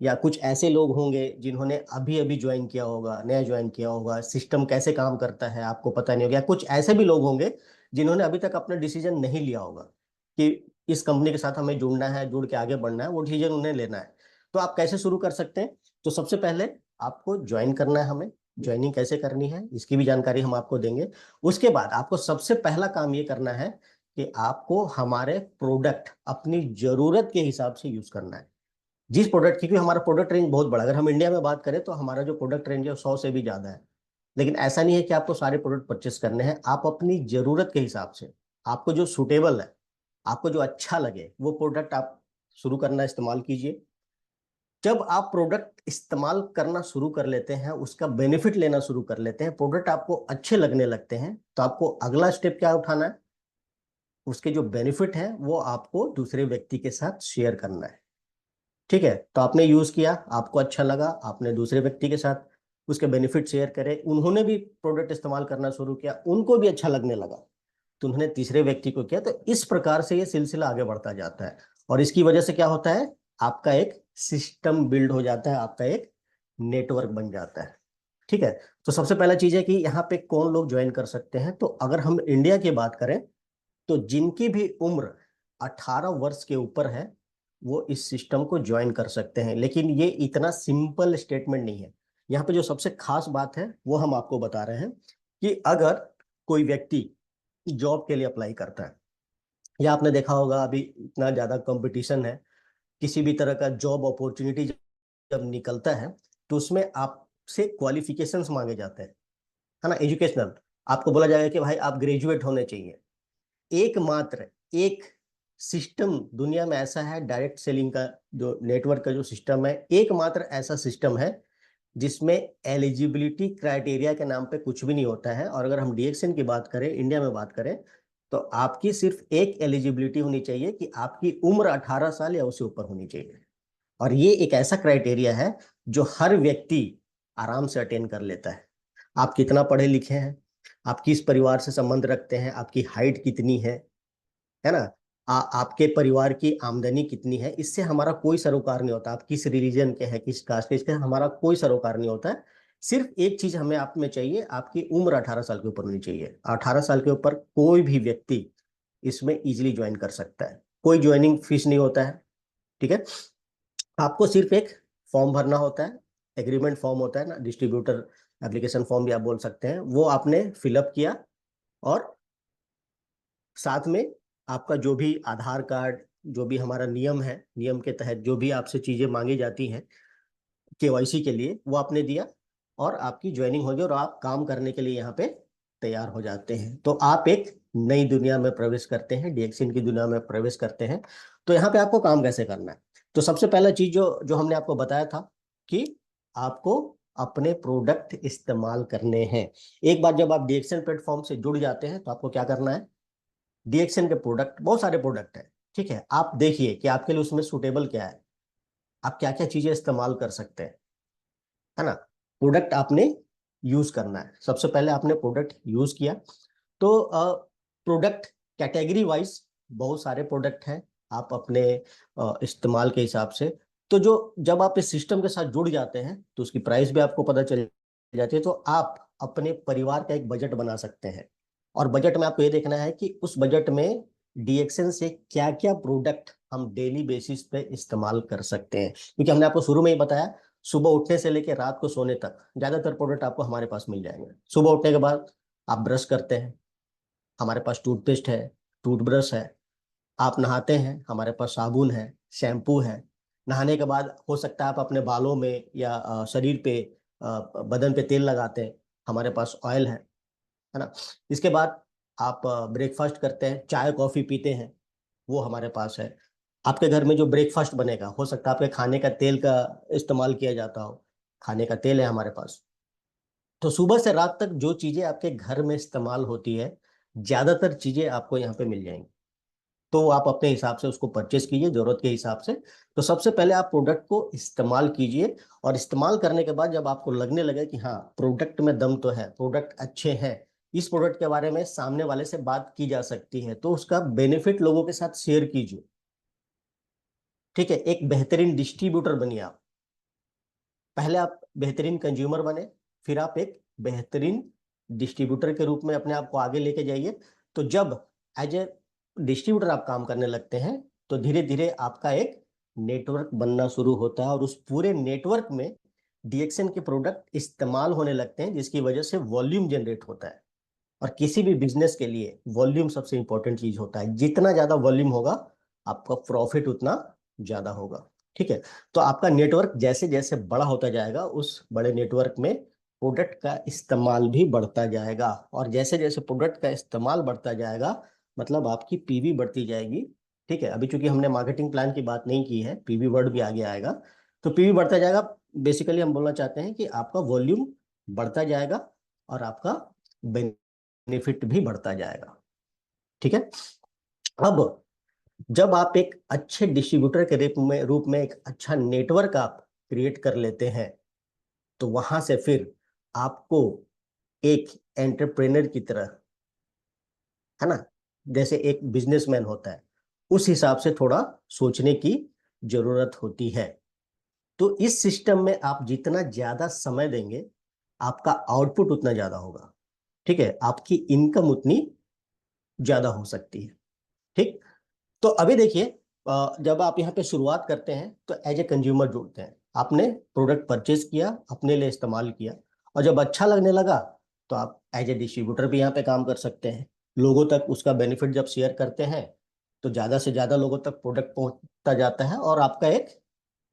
या कुछ ऐसे लोग होंगे जिन्होंने अभी अभी ज्वाइन किया होगा, नया ज्वाइन किया होगा, सिस्टम कैसे काम करता है आपको पता नहीं होगा। कुछ ऐसे भी लोग होंगे जिन्होंने अभी तक अपना डिसीजन नहीं लिया होगा कि इस कंपनी के साथ हमें जुड़ना है, जुड़ के आगे बढ़ना है, वो डिसीजन उन्हें लेना है। तो आप कैसे शुरू कर सकते हैं? तो सबसे पहले आपको ज्वाइन करना है, हमें ज्वाइनिंग कैसे करनी है इसकी भी जानकारी हम आपको देंगे। उसके बाद आपको सबसे पहला काम ये करना है कि आपको हमारे प्रोडक्ट अपनी जरूरत के हिसाब से यूज करना है। जिस प्रोडक्ट, क्योंकि हमारा प्रोडक्ट रेंज बहुत बड़ा, अगर हम इंडिया में बात करें तो हमारा जो प्रोडक्ट रेंज है 100 से भी ज्यादा है। लेकिन ऐसा नहीं है कि आपको सारे प्रोडक्ट परचेस करने हैं, आप अपनी जरूरत के हिसाब से, आपको जो सूटेबल है, आपको जो अच्छा लगे वो प्रोडक्ट आप शुरू करना इस्तेमाल कीजिए। जब आप प्रोडक्ट इस्तेमाल करना शुरू कर लेते हैं, उसका बेनिफिट लेना शुरू कर लेते हैं, प्रोडक्ट आपको अच्छे लगने लगते हैं, तो आपको अगला स्टेप क्या उठाना है? उसके जो बेनिफिट है वो आपको दूसरे व्यक्ति के साथ शेयर करना है। ठीक है, तो आपने यूज किया, आपको अच्छा लगा, आपने दूसरे व्यक्ति के साथ उसके बेनिफिट शेयर करे, उन्होंने भी प्रोडक्ट इस्तेमाल करना शुरू किया, उनको भी अच्छा लगने लगा, तो उन्होंने तीसरे व्यक्ति को किया। तो इस प्रकार से ये सिलसिला आगे बढ़ता जाता है और इसकी वजह से क्या होता है? आपका एक सिस्टम बिल्ड हो जाता है, आपका एक नेटवर्क बन जाता है। ठीक है, तो सबसे पहला चीज है कि यहाँ पे कौन लोग ज्वाइन कर सकते हैं। तो अगर हम इंडिया की बात करें तो जिनकी भी उम्र 18 वर्ष के ऊपर है वो इस सिस्टम को ज्वाइन कर सकते हैं। लेकिन ये इतना सिंपल स्टेटमेंट नहीं है। यहाँ पे जो सबसे खास बात है वो हम आपको बता रहे हैं कि अगर कोई व्यक्ति जॉब के लिए अप्लाई करता है, या आपने देखा होगा अभी इतना ज्यादा कंपटीशन है, किसी भी तरह का जॉब अपॉर्चुनिटी जब निकलता है तो उसमें आपसे क्वालिफिकेशंस मांगे जाते हैं, है ना, एजुकेशनल। आपको बोला जाएगा कि भाई आप ग्रेजुएट होने चाहिए। एकमात्र एक सिस्टम दुनिया में ऐसा है, डायरेक्ट सेलिंग का जो नेटवर्क का जो सिस्टम है, एकमात्र ऐसा सिस्टम है जिसमें एलिजिबिलिटी क्राइटेरिया के नाम पे कुछ भी नहीं होता है। और अगर हम डीएक्सएन की बात करें, इंडिया में बात करें, तो आपकी सिर्फ एक एलिजिबिलिटी होनी चाहिए कि आपकी उम्र 18 साल या उससे ऊपर होनी चाहिए। और ये एक ऐसा क्राइटेरिया है जो हर व्यक्ति आराम से अटेन कर लेता है। आप कितना पढ़े लिखे हैं, आप किस परिवार से संबंध रखते हैं, आपकी हाइट कितनी है ना, आपके परिवार की आमदनी कितनी है, इससे हमारा कोई सरोकार नहीं होता। आप किस रिलीजन के हैं, किस कास्ट के, इसके हमारा कोई सरोकार नहीं होता है। सिर्फ एक चीज हमें आप में चाहिए, आपकी उम्र 18 साल के ऊपर होनी चाहिए। 18 साल के ऊपर कोई भी व्यक्ति इसमें इजिली ज्वाइन कर सकता है, कोई ज्वाइनिंग फीस नहीं होता है। ठीक है, आपको सिर्फ एक फॉर्म भरना होता है, एग्रीमेंट फॉर्म होता है ना, डिस्ट्रीब्यूटर एप्लीकेशन फॉर्म भी आप बोल सकते हैं, वो आपने फिलअप किया और साथ में आपका जो भी आधार कार्ड, जो भी हमारा नियम है, नियम के तहत जो भी आपसे चीजें मांगी जाती हैं केवाईसी के लिए, वो आपने दिया और आपकी ज्वाइनिंग हो गई और आप काम करने के लिए यहाँ पे तैयार हो जाते हैं। तो आप एक नई दुनिया में प्रवेश करते हैं, डीएक्सएन की दुनिया में प्रवेश करते हैं। तो यहाँ पे आपको काम कैसे करना है? तो सबसे पहला चीज जो जो हमने आपको बताया था कि आपको अपने प्रोडक्ट इस्तेमाल करने हैं। एक बार जब आप डीएक्सएन प्लेटफॉर्म से जुड़ जाते हैं तो आपको क्या करना है? डीएक्सएन के प्रोडक्ट, बहुत सारे प्रोडक्ट है, ठीक है, आप देखिए कि आपके लिए उसमें सुटेबल क्या है, आप क्या क्या चीजें इस्तेमाल कर सकते हैं, है ना। प्रोडक्ट आपने यूज करना है। सबसे पहले आपने प्रोडक्ट यूज किया तो प्रोडक्ट कैटेगरी वाइज बहुत सारे प्रोडक्ट हैं, आप अपने इस्तेमाल के हिसाब से। तो जो जब आप इस सिस्टम के साथ जुड़ जाते हैं तो उसकी प्राइस भी आपको पता चल जाती है। तो आप अपने परिवार का एक बजट बना सकते हैं और बजट में आपको ये देखना है कि उस बजट में डीएक्सएन से क्या क्या प्रोडक्ट हम डेली बेसिस पे इस्तेमाल कर सकते हैं। क्योंकि हमने आपको शुरू में ही बताया, सुबह उठने से लेकर रात को सोने तक ज्यादातर प्रोडक्ट आपको हमारे पास मिल जाएंगे। सुबह उठने के बाद आप ब्रश करते हैं, हमारे पास टूथपेस्ट है, टूथब्रश है। आप नहाते हैं, हमारे पास साबुन है, शैम्पू है। नहाने के बाद हो सकता है आप अपने बालों में या शरीर पे, बदन पे तेल लगाते हैं, हमारे पास ऑयल है ना। इसके बाद आप ब्रेकफास्ट करते हैं, चाय कॉफी पीते हैं, वो हमारे पास है। आपके घर में जो ब्रेकफास्ट बनेगा, हो सकता है आपके खाने का तेल का इस्तेमाल किया जाता हो, खाने का तेल है हमारे पास। तो सुबह से रात तक जो चीजें आपके घर में इस्तेमाल होती है, ज्यादातर चीजें आपको यहाँ पे मिल जाएंगी। तो आप अपने हिसाब से उसको परचेस कीजिए, जरूरत के हिसाब से। तो सबसे पहले आप प्रोडक्ट को इस्तेमाल कीजिए और इस्तेमाल करने के बाद जब आपको लगने लगे कि हाँ प्रोडक्ट में दम तो है, प्रोडक्ट अच्छे हैं, इस प्रोडक्ट के बारे में सामने वाले से बात की जा सकती है, तो उसका बेनिफिट लोगों के साथ शेयर कीजिए। ठीक है, एक बेहतरीन डिस्ट्रीब्यूटर बनिए आप। पहले आप बेहतरीन कंज्यूमर बने, फिर आप एक बेहतरीन डिस्ट्रीब्यूटर के रूप में अपने आप को आगे लेके जाइए। तो जब एज ए डिस्ट्रीब्यूटर आप काम करने लगते हैं तो धीरे धीरे आपका एक नेटवर्क बनना शुरू होता है और उस पूरे नेटवर्क में डीएक्सएन के प्रोडक्ट इस्तेमाल होने लगते हैं, जिसकी वजह से वॉल्यूम जनरेट होता है। और किसी भी बिजनेस के लिए वॉल्यूम सबसे इंपॉर्टेंट चीज होता है। जितना ज्यादा वॉल्यूम होगा आपका प्रॉफिट उतना ज्यादा होगा। ठीक है, तो आपका नेटवर्क जैसे जैसे बड़ा होता जाएगा, उस बड़े नेटवर्क में प्रोडक्ट का इस्तेमाल भी बढ़ता जाएगा। और जैसे जैसे प्रोडक्ट का इस्तेमाल बढ़ता जाएगा मतलब आपकी पीवी बढ़ती जाएगी। ठीक है, अभी चूंकि हमने मार्केटिंग प्लान की बात नहीं की है, पीवी वर्ड भी आगे आएगा। तो पीवी बढ़ता जाएगा, बेसिकली हम बोलना चाहते हैं कि आपका वॉल्यूम बढ़ता जाएगा और आपका बेनिफिट भी बढ़ता जाएगा। ठीक है। अब जब आप एक अच्छे डिस्ट्रीब्यूटर के रूप में एक अच्छा नेटवर्क आप क्रिएट कर लेते हैं, तो वहां से फिर आपको एक एंटरप्रेन्योर की तरह, है ना, जैसे एक बिजनेसमैन होता है, उस हिसाब से थोड़ा सोचने की जरूरत होती है। तो इस सिस्टम में आप जितना ज्यादा समय देंगे, आपका आउटपुट उतना ज्यादा होगा। ठीक है, आपकी इनकम उतनी ज्यादा हो सकती है। ठीक। तो अभी देखिए, जब आप यहाँ पे शुरुआत करते हैं तो एज ए कंज्यूमर जुड़ते हैं, आपने प्रोडक्ट परचेज किया, अपने लिए इस्तेमाल किया, और जब अच्छा लगने लगा तो आप एज ए डिस्ट्रीब्यूटर भी यहाँ पे काम कर सकते हैं। लोगों तक उसका बेनिफिट जब शेयर करते हैं तो ज्यादा से ज्यादा लोगों तक प्रोडक्ट पहुंचता जाता है और आपका एक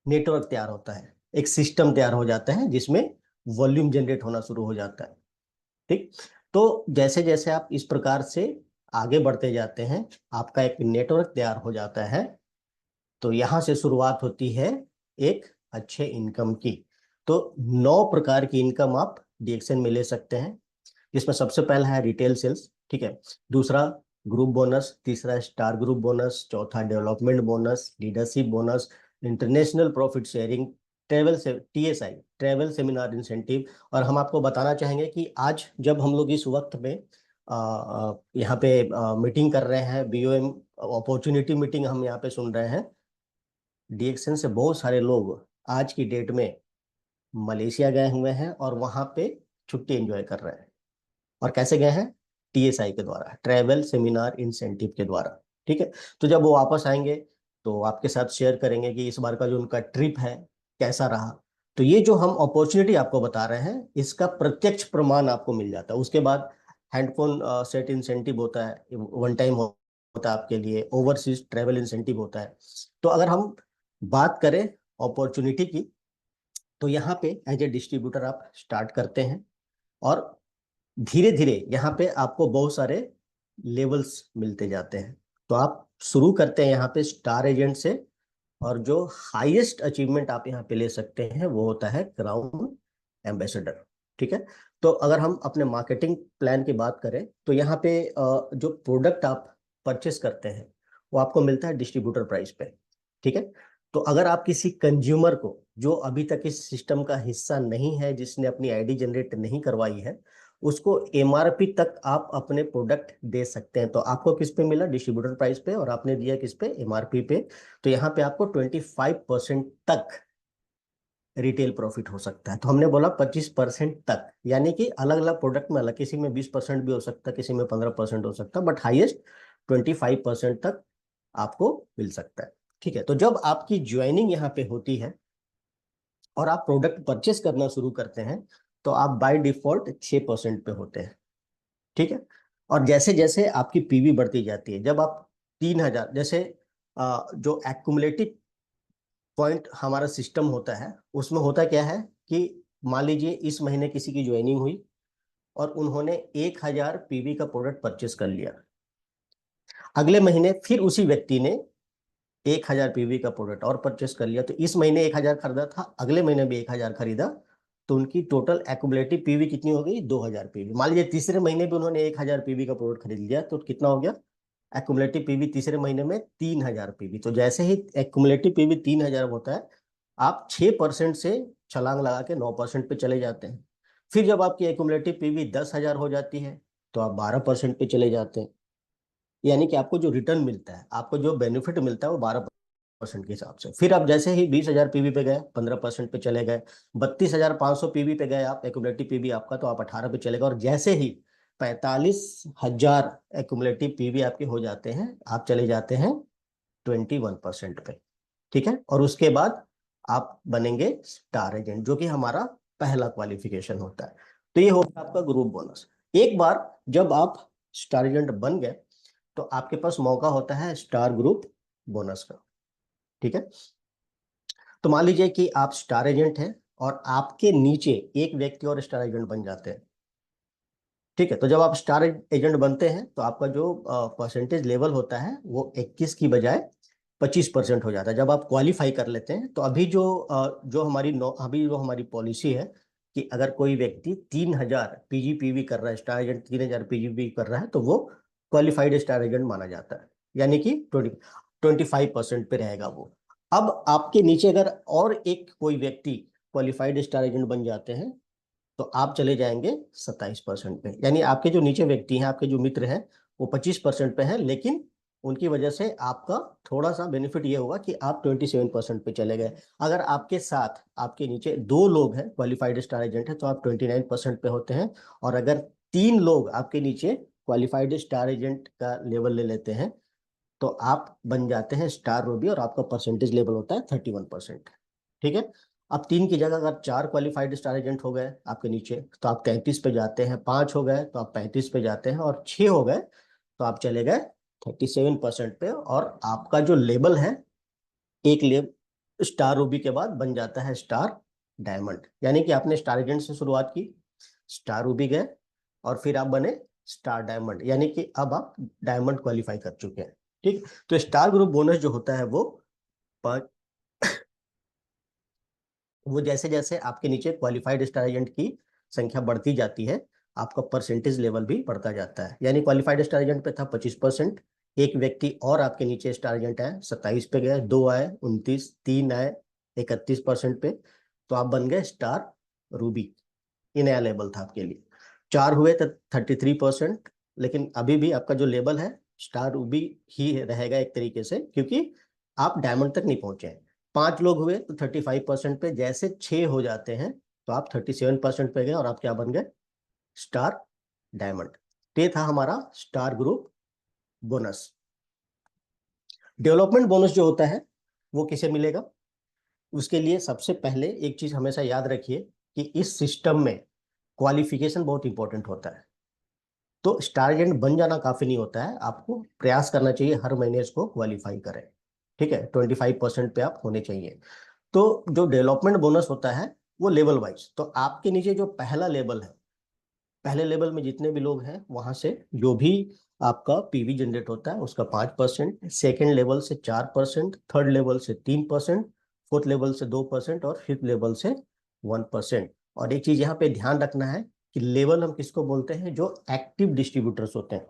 नेटवर्क तैयार होता है, एक सिस्टम तैयार हो जाता है जिसमें वॉल्यूम जनरेट होना शुरू हो जाता है। ठीक। तो जैसे जैसे आप इस प्रकार से आगे बढ़ते जाते हैं, आपका एक नेटवर्क तैयार हो जाता है, तो यहां से शुरुआत होती है एक अच्छे इनकम की। तो 9 प्रकार की इनकम आप डीएक्सएन में ले सकते हैं, जिसमें सबसे पहला है रिटेल सेल्स। ठीक है। दूसरा ग्रुप बोनस, तीसरा स्टार ग्रुप बोनस, चौथा development bonus, leadership bonus, international profit sharing, travel से टीएसआई, ट्रेवल सेमिनार इंसेंटिव। और हम आपको बताना चाहेंगे कि आज जब हम लोग इस वक्त में यहाँ पे मीटिंग कर रहे हैं, बीओएम अपॉर्चुनिटी मीटिंग हम यहाँ पे सुन रहे हैं, डीएक्सएन से बहुत सारे लोग आज की डेट में मलेशिया गए हुए हैं और वहां पे छुट्टी एंजॉय कर रहे हैं। और कैसे गए हैं? टीएसआई के द्वारा, ट्रैवल सेमिनार इंसेंटिव के द्वारा। ठीक है। तो जब वो वापस आएंगे तो आपके साथ शेयर करेंगे कि इस बार का जो उनका ट्रिप है कैसा रहा। तो ये जो हम अपॉर्चुनिटी आपको बता रहे हैं, इसका प्रत्यक्ष प्रमाण आपको मिल जाता है। उसके बाद हैंडफोन सेट इंसेंटिव होता है, वन टाइम होता है आपके लिए, ओवरसीज ट्रैवल इंसेंटिव होता है। तो अगर हम बात करें अपॉर्चुनिटी की, तो यहाँ पे एज ए डिस्ट्रीब्यूटर आप स्टार्ट करते हैं और धीरे धीरे यहाँ पे आपको बहुत सारे लेवल्स मिलते जाते हैं। तो आप शुरू करते हैं यहाँ पे स्टार एजेंट से, और जो हाईएस्ट अचीवमेंट आप यहाँ पे ले सकते हैं वो होता है क्राउन एम्बेसडर। ठीक है। तो अगर हम अपने मार्केटिंग प्लान की बात करें तो यहाँ पे जो प्रोडक्ट आप परचेस करते हैं वो आपको मिलता है डिस्ट्रीब्यूटर प्राइस पे। ठीक है। तो अगर आप किसी कंज्यूमर को जो अभी तक इस सिस्टम का हिस्सा नहीं है, जिसने अपनी आईडी जनरेट नहीं करवाई है, उसको एमआरपी तक आप अपने प्रोडक्ट दे सकते हैं। तो आपको किस पे मिला? डिस्ट्रीब्यूटर प्राइस पे, और आपने दिया किस पे? एमआरपी पे। तो यहाँ पे आपको 25% तक रिटेल प्रॉफिट हो सकता है। तो हमने बोला 25% तक, यानी कि अलग अलग प्रोडक्ट में अलग, किसी में 20% भी हो सकता है, किसी में 15% हो सकता है, बट हाईएस्ट 25% तक आपको मिल सकता है। ठीक है। तो जब आपकी ज्वाइनिंग यहाँ पे होती है और आप प्रोडक्ट परचेस करना शुरू करते हैं, तो आप बाय डिफॉल्ट 6% पे होते हैं। ठीक है। और जैसे जैसे आपकी पीवी बढ़ती जाती है, जब आप 3000, जैसे जो एक्युमुलेटिव पॉइंट हमारा सिस्टम होता है, उसमें होता क्या है कि मान लीजिए इस महीने किसी की ज्वाइनिंग हुई और उन्होंने 1000 पीवी का प्रोडक्ट परचेस कर लिया। अगले महीने फिर उसी व्यक्ति ने 1000 पीवी का प्रोडक्ट और परचेस कर लिया। तो इस महीने 1000 खरीदा था, अगले महीने भी 1000 खरीदा, तो उनकी टोटल एक्युमुलेटिव पीवी कितनी हो गई? 2000 पीवी। मान लीजिए तीसरे महीने भी उन्होंने 1000 पीवी का प्रोडक्ट खरीद लिया, तो कितना हो गया एक्युमुलेटिव पीवी तीसरे महीने में? 3000 पीवी। तो जैसे ही एक्युमुलेटिव पीवी 3000 होता है, आप 6% से छलांग लगा के 9% पे चले जाते हैं। फिर जब आपकी एक्युमुलेटिव पीवी 10,000 हो जाती है तो आप 12% पे चले जाते हैं। यानी कि आपको जो रिटर्न मिलता है, आपको जो बेनिफिट मिलता है वो 12% के हिसाब से। फिर आप जैसे ही 20,000 पीवी पे गए, 15% पे चले गए। 32,500 पीवी पे गए आप, एक्युमुलेटिव पीवी आपका, तो आप 18 पे चले गए। और जैसे ही 45,000 एक्युमुलेटिव पीवी आपके हो जाते हैं, आप चले जाते हैं 21% पे। ठीक है। और उसके बाद आप बनेंगे स्टार एजेंट, जो कि हमारा पहला क्वालिफिकेशन होता है। तो ये होता है आपका ग्रुप बोनस। एक बार जब आप स्टार एजेंट बन गए तो आपके पास मौका होता है स्टार ग्रुप बोनस का। ठीक है। तो मान लीजिए कि आप स्टार एजेंट हैं और आपके नीचे एक व्यक्ति और स्टार एजेंट बन जाते हैं। ठीक है। तो जब आप स्टार एजेंट बनते हैं तो आपका जो परसेंटेज लेवल होता है वो 21 की बजाय 25% हो जाता है जब आप क्वालिफाई कर लेते हैं। तो अभी जो हमारी पॉलिसी है कि अगर कोई व्यक्ति 3000 पीजीपीवी कर रहा है, स्टार एजेंट 3000 पीजीपीवी कर रहा है, तो वो क्वालिफाइड स्टार एजेंट माना जाता है, यानी कि 25% पे रहेगा वो। अब आपके नीचे अगर और एक कोई व्यक्ति क्वालिफाइड स्टार एजेंट बन जाते हैं तो आप चले जाएंगे 27% पे। यानी आपके जो नीचे व्यक्ति हैं, आपके जो मित्र हैं, वो 25% पे हैं, लेकिन उनकी वजह से आपका थोड़ा सा बेनिफिट ये होगा कि आप 27% पे चले गए। अगर आपके साथ आपके नीचे 2 लोग हैं क्वालिफाइड स्टार एजेंट है तो आप 29% पे होते हैं। और अगर 3 लोग आपके नीचे क्वालिफाइड स्टार एजेंट का लेवल ले लेते हैं तो आप बन जाते हैं स्टार रूबी और आपका परसेंटेज लेवल होता है 31%। ठीक है। अब 3 की जगह अगर 4 क्वालिफाइड स्टार एजेंट हो गए आपके नीचे तो आप 33 पे जाते हैं, 5 हो गए तो आप 35 पे जाते हैं, और 6 हो गए तो आप चले गए 37% पे। और आपका जो लेवल है एक लेवल स्टार रूबी के बाद बन जाता है स्टार डायमंड। यानी कि आपने स्टार एजेंट से शुरुआत की, स्टार रूबी गए, और फिर आप बने स्टार डायमंड, यानी कि अब आप डायमंड क्वालिफाई कर चुके हैं। ठीक। तो स्टार ग्रुप बोनस जो होता है वो जैसे जैसे आपके नीचे क्वालिफाइड स्टार एजेंट की संख्या बढ़ती जाती है आपका परसेंटेज लेवल भी बढ़ता जाता है। यानी क्वालिफाइड स्टार एजेंट पे था 25%, एक व्यक्ति और आपके नीचे स्टार एजेंट आए 27 पे गए, 2 आए 29, 3 आए 31% पे, तो आप बन गए स्टार रूबी। ये नया लेवल था आपके लिए। 4 हुए तो 33%, लेकिन अभी भी आपका जो लेवल है स्टार रूबी ही रहेगा एक तरीके से, क्योंकि आप डायमंड तक नहीं पहुंचे हैं। 5 लोग हुए तो 35% पे, जैसे 6 हो जाते हैं तो आप 37% पे गए और आप क्या बन गए स्टार डायमंड। ये था हमारा star group bonus. Development bonus जो होता है वो किसे मिलेगा, उसके लिए सबसे पहले एक चीज हमेशा याद रखिए कि इस सिस्टम में क्वालिफिकेशन बहुत इंपॉर्टेंट होता है। तो स्टार एजेंट बन जाना काफी नहीं होता है, आपको प्रयास करना चाहिए हर महीने इसको क्वालिफाई करें। ठीक है, 25% पे आप होने चाहिए। तो जो डेवलपमेंट बोनस होता है वो लेवल वाइज, तो आपके नीचे जो पहला लेवल है, पहले लेवल में जितने भी लोग हैं वहां से जो भी आपका पीवी जनरेट होता है उसका 5%, सेकेंड लेवल से 4%, थर्ड लेवल से 3%, फोर्थ लेवल से 2% और फिफ्थ लेवल से 1%। और एक चीज यहाँ पे ध्यान रखना है कि लेवल हम किसको बोलते हैं, जो एक्टिव डिस्ट्रीब्यूटर्स होते हैं।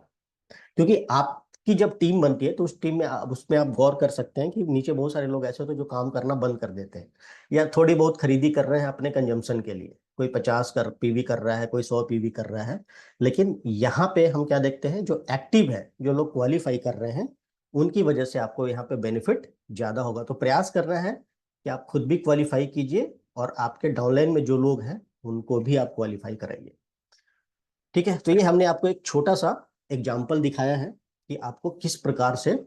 क्योंकि आपकी जब टीम बनती है तो उस टीम में उसमें आप गौर कर सकते हैं कि नीचे बहुत सारे लोग ऐसे होते हैं जो काम करना बंद कर देते हैं, या थोड़ी बहुत खरीदी कर रहे हैं अपने कंजम्पशन के लिए। कोई 50 पीवी कर रहा है, कोई 100 पीवी कर रहा है। लेकिन यहाँ पे हम क्या देखते हैं, जो एक्टिव है, जो लोग क्वालिफाई कर रहे हैं, उनकी वजह से आपको यहाँ पे बेनिफिट ज्यादा होगा। तो प्रयास करना है कि आप खुद भी क्वालिफाई कीजिए और आपके डाउनलाइन में जो लोग हैं उनको भी आप क्वालिफाई कराइए। ठीक है। तो ये हमने आपको एक छोटा सा एग्जाम्पल दिखाया है कि आपको किस प्रकार से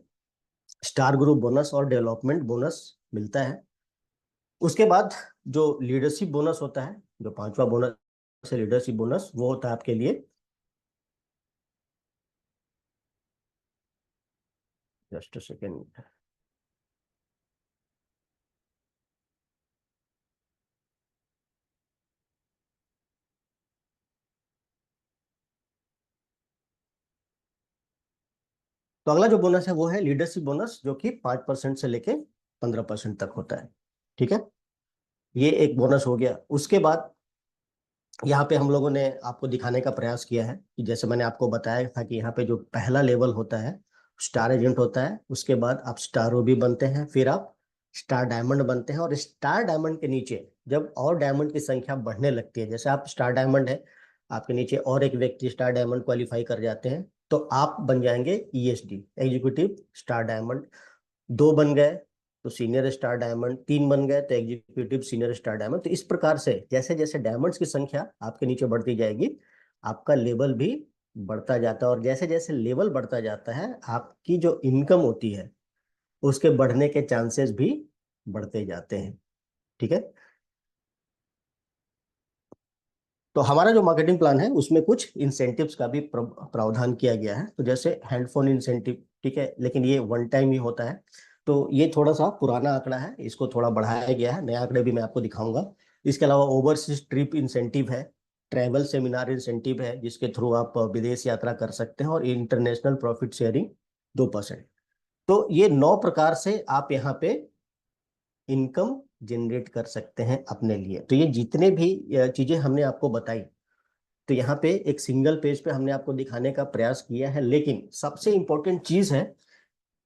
स्टार ग्रुप बोनस और डेवलपमेंट बोनस मिलता है। उसके बाद जो लीडरशिप बोनस होता है, जो 5वां बोनस है लीडरशिप बोनस, वो होता है आपके लिए, जस्ट सेकेंड। तो अगला जो बोनस है वो है लीडरशिप बोनस, जो कि 5% से लेके 15% तक होता है। ठीक है, ये एक बोनस हो गया। उसके बाद यहाँ पे हम लोगों ने आपको दिखाने का प्रयास किया है कि जैसे मैंने आपको बताया था कि यहाँ पे जो पहला लेवल होता है स्टार एजेंट होता है, उसके बाद आप स्टार रूबी बनते हैं, फिर आप स्टार डायमंड बनते हैं, और स्टार डायमंड के नीचे जब और डायमंड की संख्या बढ़ने लगती है, जैसे आप स्टार डायमंड है, आपके नीचे और एक व्यक्ति स्टार डायमंड क्वालिफाई कर जाते हैं, तो आप बन जाएंगे ईएसडी, एग्जीक्यूटिव स्टार डायमंड। 2 बन गए तो सीनियर स्टार डायमंड, 3 बन गए तो एग्जीक्यूटिव सीनियर स्टार डायमंड। तो इस प्रकार से जैसे जैसे डायमंड्स की संख्या आपके नीचे बढ़ती जाएगी आपका लेवल भी बढ़ता जाता है, और जैसे जैसे लेवल बढ़ता जाता है आपकी जो इनकम होती है उसके बढ़ने के चांसेस भी बढ़ते जाते हैं। ठीक है। तो हमारा जो मार्केटिंग प्लान है उसमें कुछ इंसेंटिव्स का भी प्रावधान किया गया है। तो जैसे हैंडफोन इंसेंटिव, ठीक है, लेकिन ये वन टाइम ही होता है, तो ये थोड़ा सा पुराना आंकड़ा है, इसको थोड़ा बढ़ाया गया है, नया आंकड़े भी मैं आपको दिखाऊंगा। इसके अलावा ओवरसीज ट्रिप इंसेंटिव है, ट्रैवल सेमिनार इंसेंटिव है जिसके थ्रू आप विदेश यात्रा कर सकते हैं, और इंटरनेशनल प्रॉफिट शेयरिंग 2%। तो ये 9 प्रकार से आप यहाँ पे इनकम जनरेट कर सकते हैं अपने लिए। तो ये जितने भी चीजें हमने आपको बताई, तो यहाँ पे एक सिंगल पेज पे हमने आपको दिखाने का प्रयास किया है, लेकिन सबसे इंपॉर्टेंट चीज है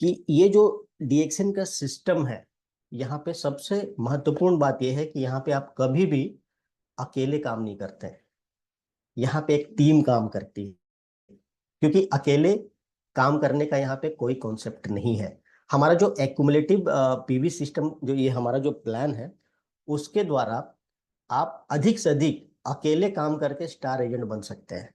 कि ये जो डीएक्सएन का सिस्टम है, यहाँ पे सबसे महत्वपूर्ण बात यह है कि यहाँ पे आप कभी भी अकेले काम नहीं करते हैं। यहाँ पे एक टीम काम करती है, क्योंकि अकेले काम करने का यहाँ पे कोई कॉन्सेप्ट नहीं है। हमारा जो एक्युमुलेटिव पीवी सिस्टम, जो ये हमारा जो प्लान है, उसके द्वारा आप अधिक से अधिक अकेले काम करके स्टार एजेंट बन सकते हैं।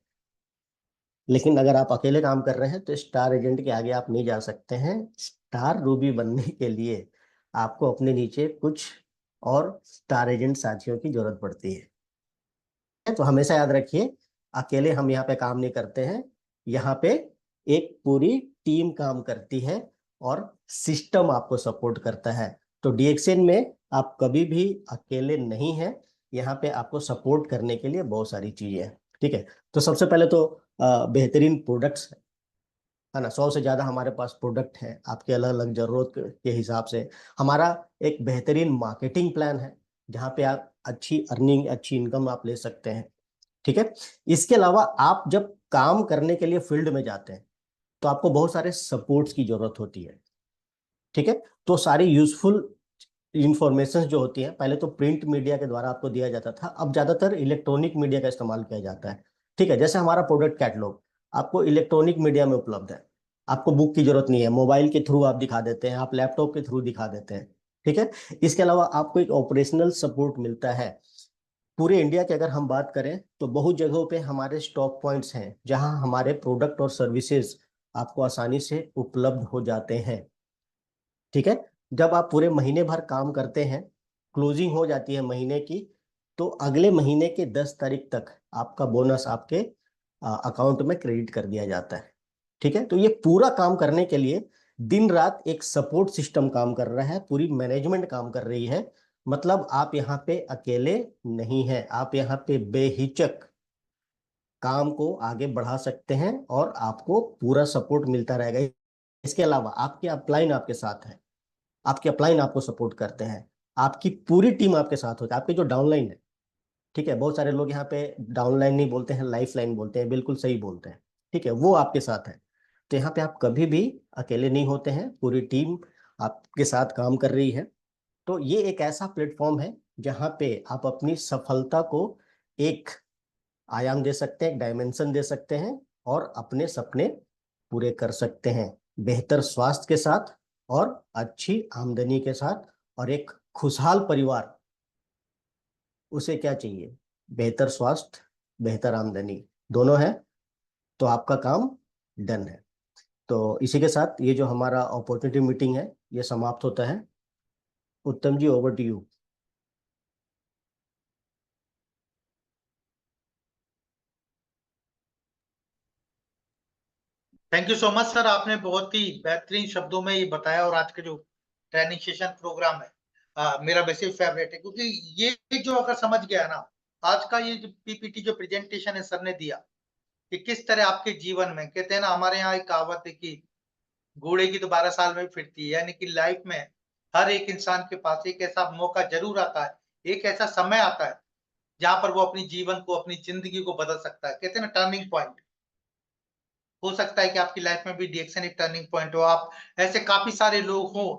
लेकिन अगर आप अकेले काम कर रहे हैं तो स्टार एजेंट के आगे आप नहीं जा सकते हैं। स्टार रूबी बनने के लिए आपको अपने नीचे कुछ और स्टार एजेंट साथियों की जरूरत पड़ती है। तो हमेशा याद रखिए, अकेले हम यहाँ पे काम नहीं करते हैं, यहाँ पे एक पूरी टीम काम करती है और सिस्टम आपको सपोर्ट करता है। तो डीएक्सएन में आप कभी भी अकेले नहीं हैं, यहाँ पे आपको सपोर्ट करने के लिए बहुत सारी चीजें हैं। ठीक है, तो सबसे पहले तो बेहतरीन प्रोडक्ट्स है ना, 100 से ज्यादा हमारे पास प्रोडक्ट है आपके अलग अलग जरूरत के हिसाब से। हमारा एक बेहतरीन मार्केटिंग प्लान है, जहाँ पे आप अच्छी अर्निंग, अच्छी इनकम आप ले सकते हैं। ठीक है, इसके अलावा आप जब काम करने के लिए फील्ड में जाते हैं तो आपको बहुत सारे सपोर्ट्स की जरूरत होती है। ठीक है, तो सारी यूजफुल इंफॉर्मेशन जो होती है, पहले तो प्रिंट मीडिया के द्वारा आपको दिया जाता था, अब ज्यादातर इलेक्ट्रॉनिक मीडिया का इस्तेमाल किया जाता है। ठीक है, जैसे हमारा प्रोडक्ट कैटलॉग आपको इलेक्ट्रॉनिक मीडिया में उपलब्ध है, आपको बुक की जरूरत नहीं है, मोबाइल के थ्रू आप दिखा देते हैं, आप लैपटॉप के थ्रू दिखा देते हैं। ठीक है, इसके अलावा आपको एक ऑपरेशनल सपोर्ट मिलता है। पूरे इंडिया की अगर हम बात करें तो बहुत जगहों पे हमारे स्टॉक पॉइंट्स हैं, जहां हमारे प्रोडक्ट और सर्विसेज आपको आसानी से उपलब्ध हो जाते हैं। ठीक है, जब आप पूरे महीने भर काम करते हैं, क्लोजिंग हो जाती है महीने की, तो अगले महीने के 10 तारीख तक आपका बोनस आपके अकाउंट में क्रेडिट कर दिया जाता है। ठीक है, तो ये पूरा काम करने के लिए दिन रात एक सपोर्ट सिस्टम काम कर रहा है, पूरी मैनेजमेंट काम कर रही है। मतलब आप यहाँ पे अकेले नहीं हैं, आप यहाँ पे बेहिचक काम को आगे बढ़ा सकते हैं और आपको पूरा सपोर्ट मिलता रहेगा। इसके अलावा आपके अपलाइन आपके साथ है, आपके अपलाइन आपको सपोर्ट करते हैं, आपकी पूरी टीम आपके साथ होती है, आपके जो डाउनलाइन है। ठीक है, बहुत सारे लोग यहाँ पे डाउनलाइन नहीं बोलते हैं, लाइफ लाइन बोलते हैं, बिल्कुल सही बोलते हैं। ठीक है, वो आपके साथ है। तो यहाँ पे आप कभी भी अकेले नहीं होते हैं, पूरी टीम आपके साथ काम कर रही है। तो ये एक ऐसा प्लेटफॉर्म है जहाँ पे आप अपनी सफलता को एक आयाम दे सकते हैं, एक डायमेंशन दे सकते हैं और अपने सपने पूरे कर सकते हैं, बेहतर स्वास्थ्य के साथ और अच्छी आमदनी के साथ। और एक खुशहाल परिवार, उसे क्या चाहिए? बेहतर स्वास्थ्य, बेहतर आमदनी, दोनों है तो आपका काम डन है। तो इसी के साथ ये जो हमारा अपॉर्चुनिटी मीटिंग है, ये समाप्त होता है। Uttam ji, over to you. Thank you so much sir, आपने बहुत ही बेहतरीन शब्दों में ये बताया। और आज का जो ट्रेनिंग सेशन प्रोग्राम है मेरा वैसे फेवरेट है, क्योंकि ये जो अगर समझ गया ना, आज का ये जो पीपीटी जो प्रेजेंटेशन है सर ने दिया, कि किस तरह आपके जीवन में, कहते हैं ना हमारे यहाँ एक कहावत है कि घोड़े की तो 12 साल में फिरती है, यानी कि लाइफ में हर एक इंसान के पास एक ऐसा मौका जरूर आता है, एक ऐसा समय आता है जहां पर वो अपनी जीवन को, अपनी जिंदगी को बदल सकता है। कहते हैं ना टर्निंग पॉइंट। हो सकता है कि आपकी लाइफ में भी डीएक्शन एक टर्निंग पॉइंट हो। आप ऐसे काफी सारे लोग हों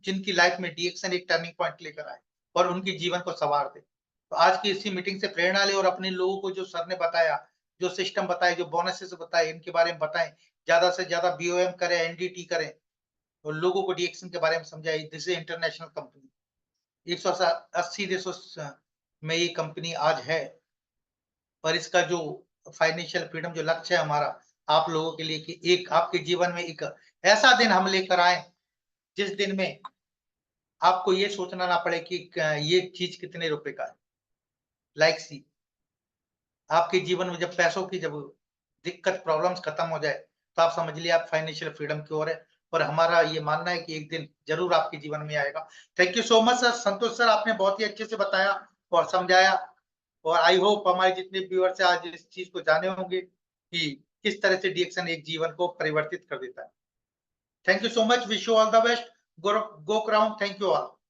जिनकी लाइफ में डीएक्शन एक टर्निंग पॉइंट लेकर आए और उनके जीवन को संवार दे। तो आज की इसी मीटिंग से प्रेरणा ले और अपने लोगों को जो सर ने बताया, जो सिस्टम बताए, जो बोनसेस बताए, इनके बारे में बताएं। ज्यादा से ज्यादा बीओएम करें, एनडीटी करें और लोगों को डीएक्शन के बारे में समझाएं। दिस इज इंटरनेशनल कंपनी, 180 देशों में ये कंपनी आज है। और इसका जो फाइनेंशियल फ्रीडम जो लक्ष्य है हमारा आप लोगों के लिए, कि एक आपके जीवन में एक ऐसा दिन हम लेकर आए जिस दिन में आपको ये सोचना ना पड़े कि ये चीज कितने रुपए का है। लाइक सी, आपके जीवन में जब पैसों की जब दिक्कत, प्रॉब्लम्स खत्म हो जाए, तो आप समझ लिया आप फाइनेंशियल फ्रीडम की ओर है। और हमारा ये मानना है कि एक दिन जरूर आपके जीवन में आएगा। Thank you so much sir, Santosh sir, आपने बहुत ही अच्छे से बताया और समझाया। और आई होप हमारे जितने व्यूअर्स हैं आज इस चीज को जाने होंगे कि किस तरह से डीएक्शन एक जीवन को परिवर्तित कर देता है। Thank you so much. Wish you all the best. Go Crown. Thank you all.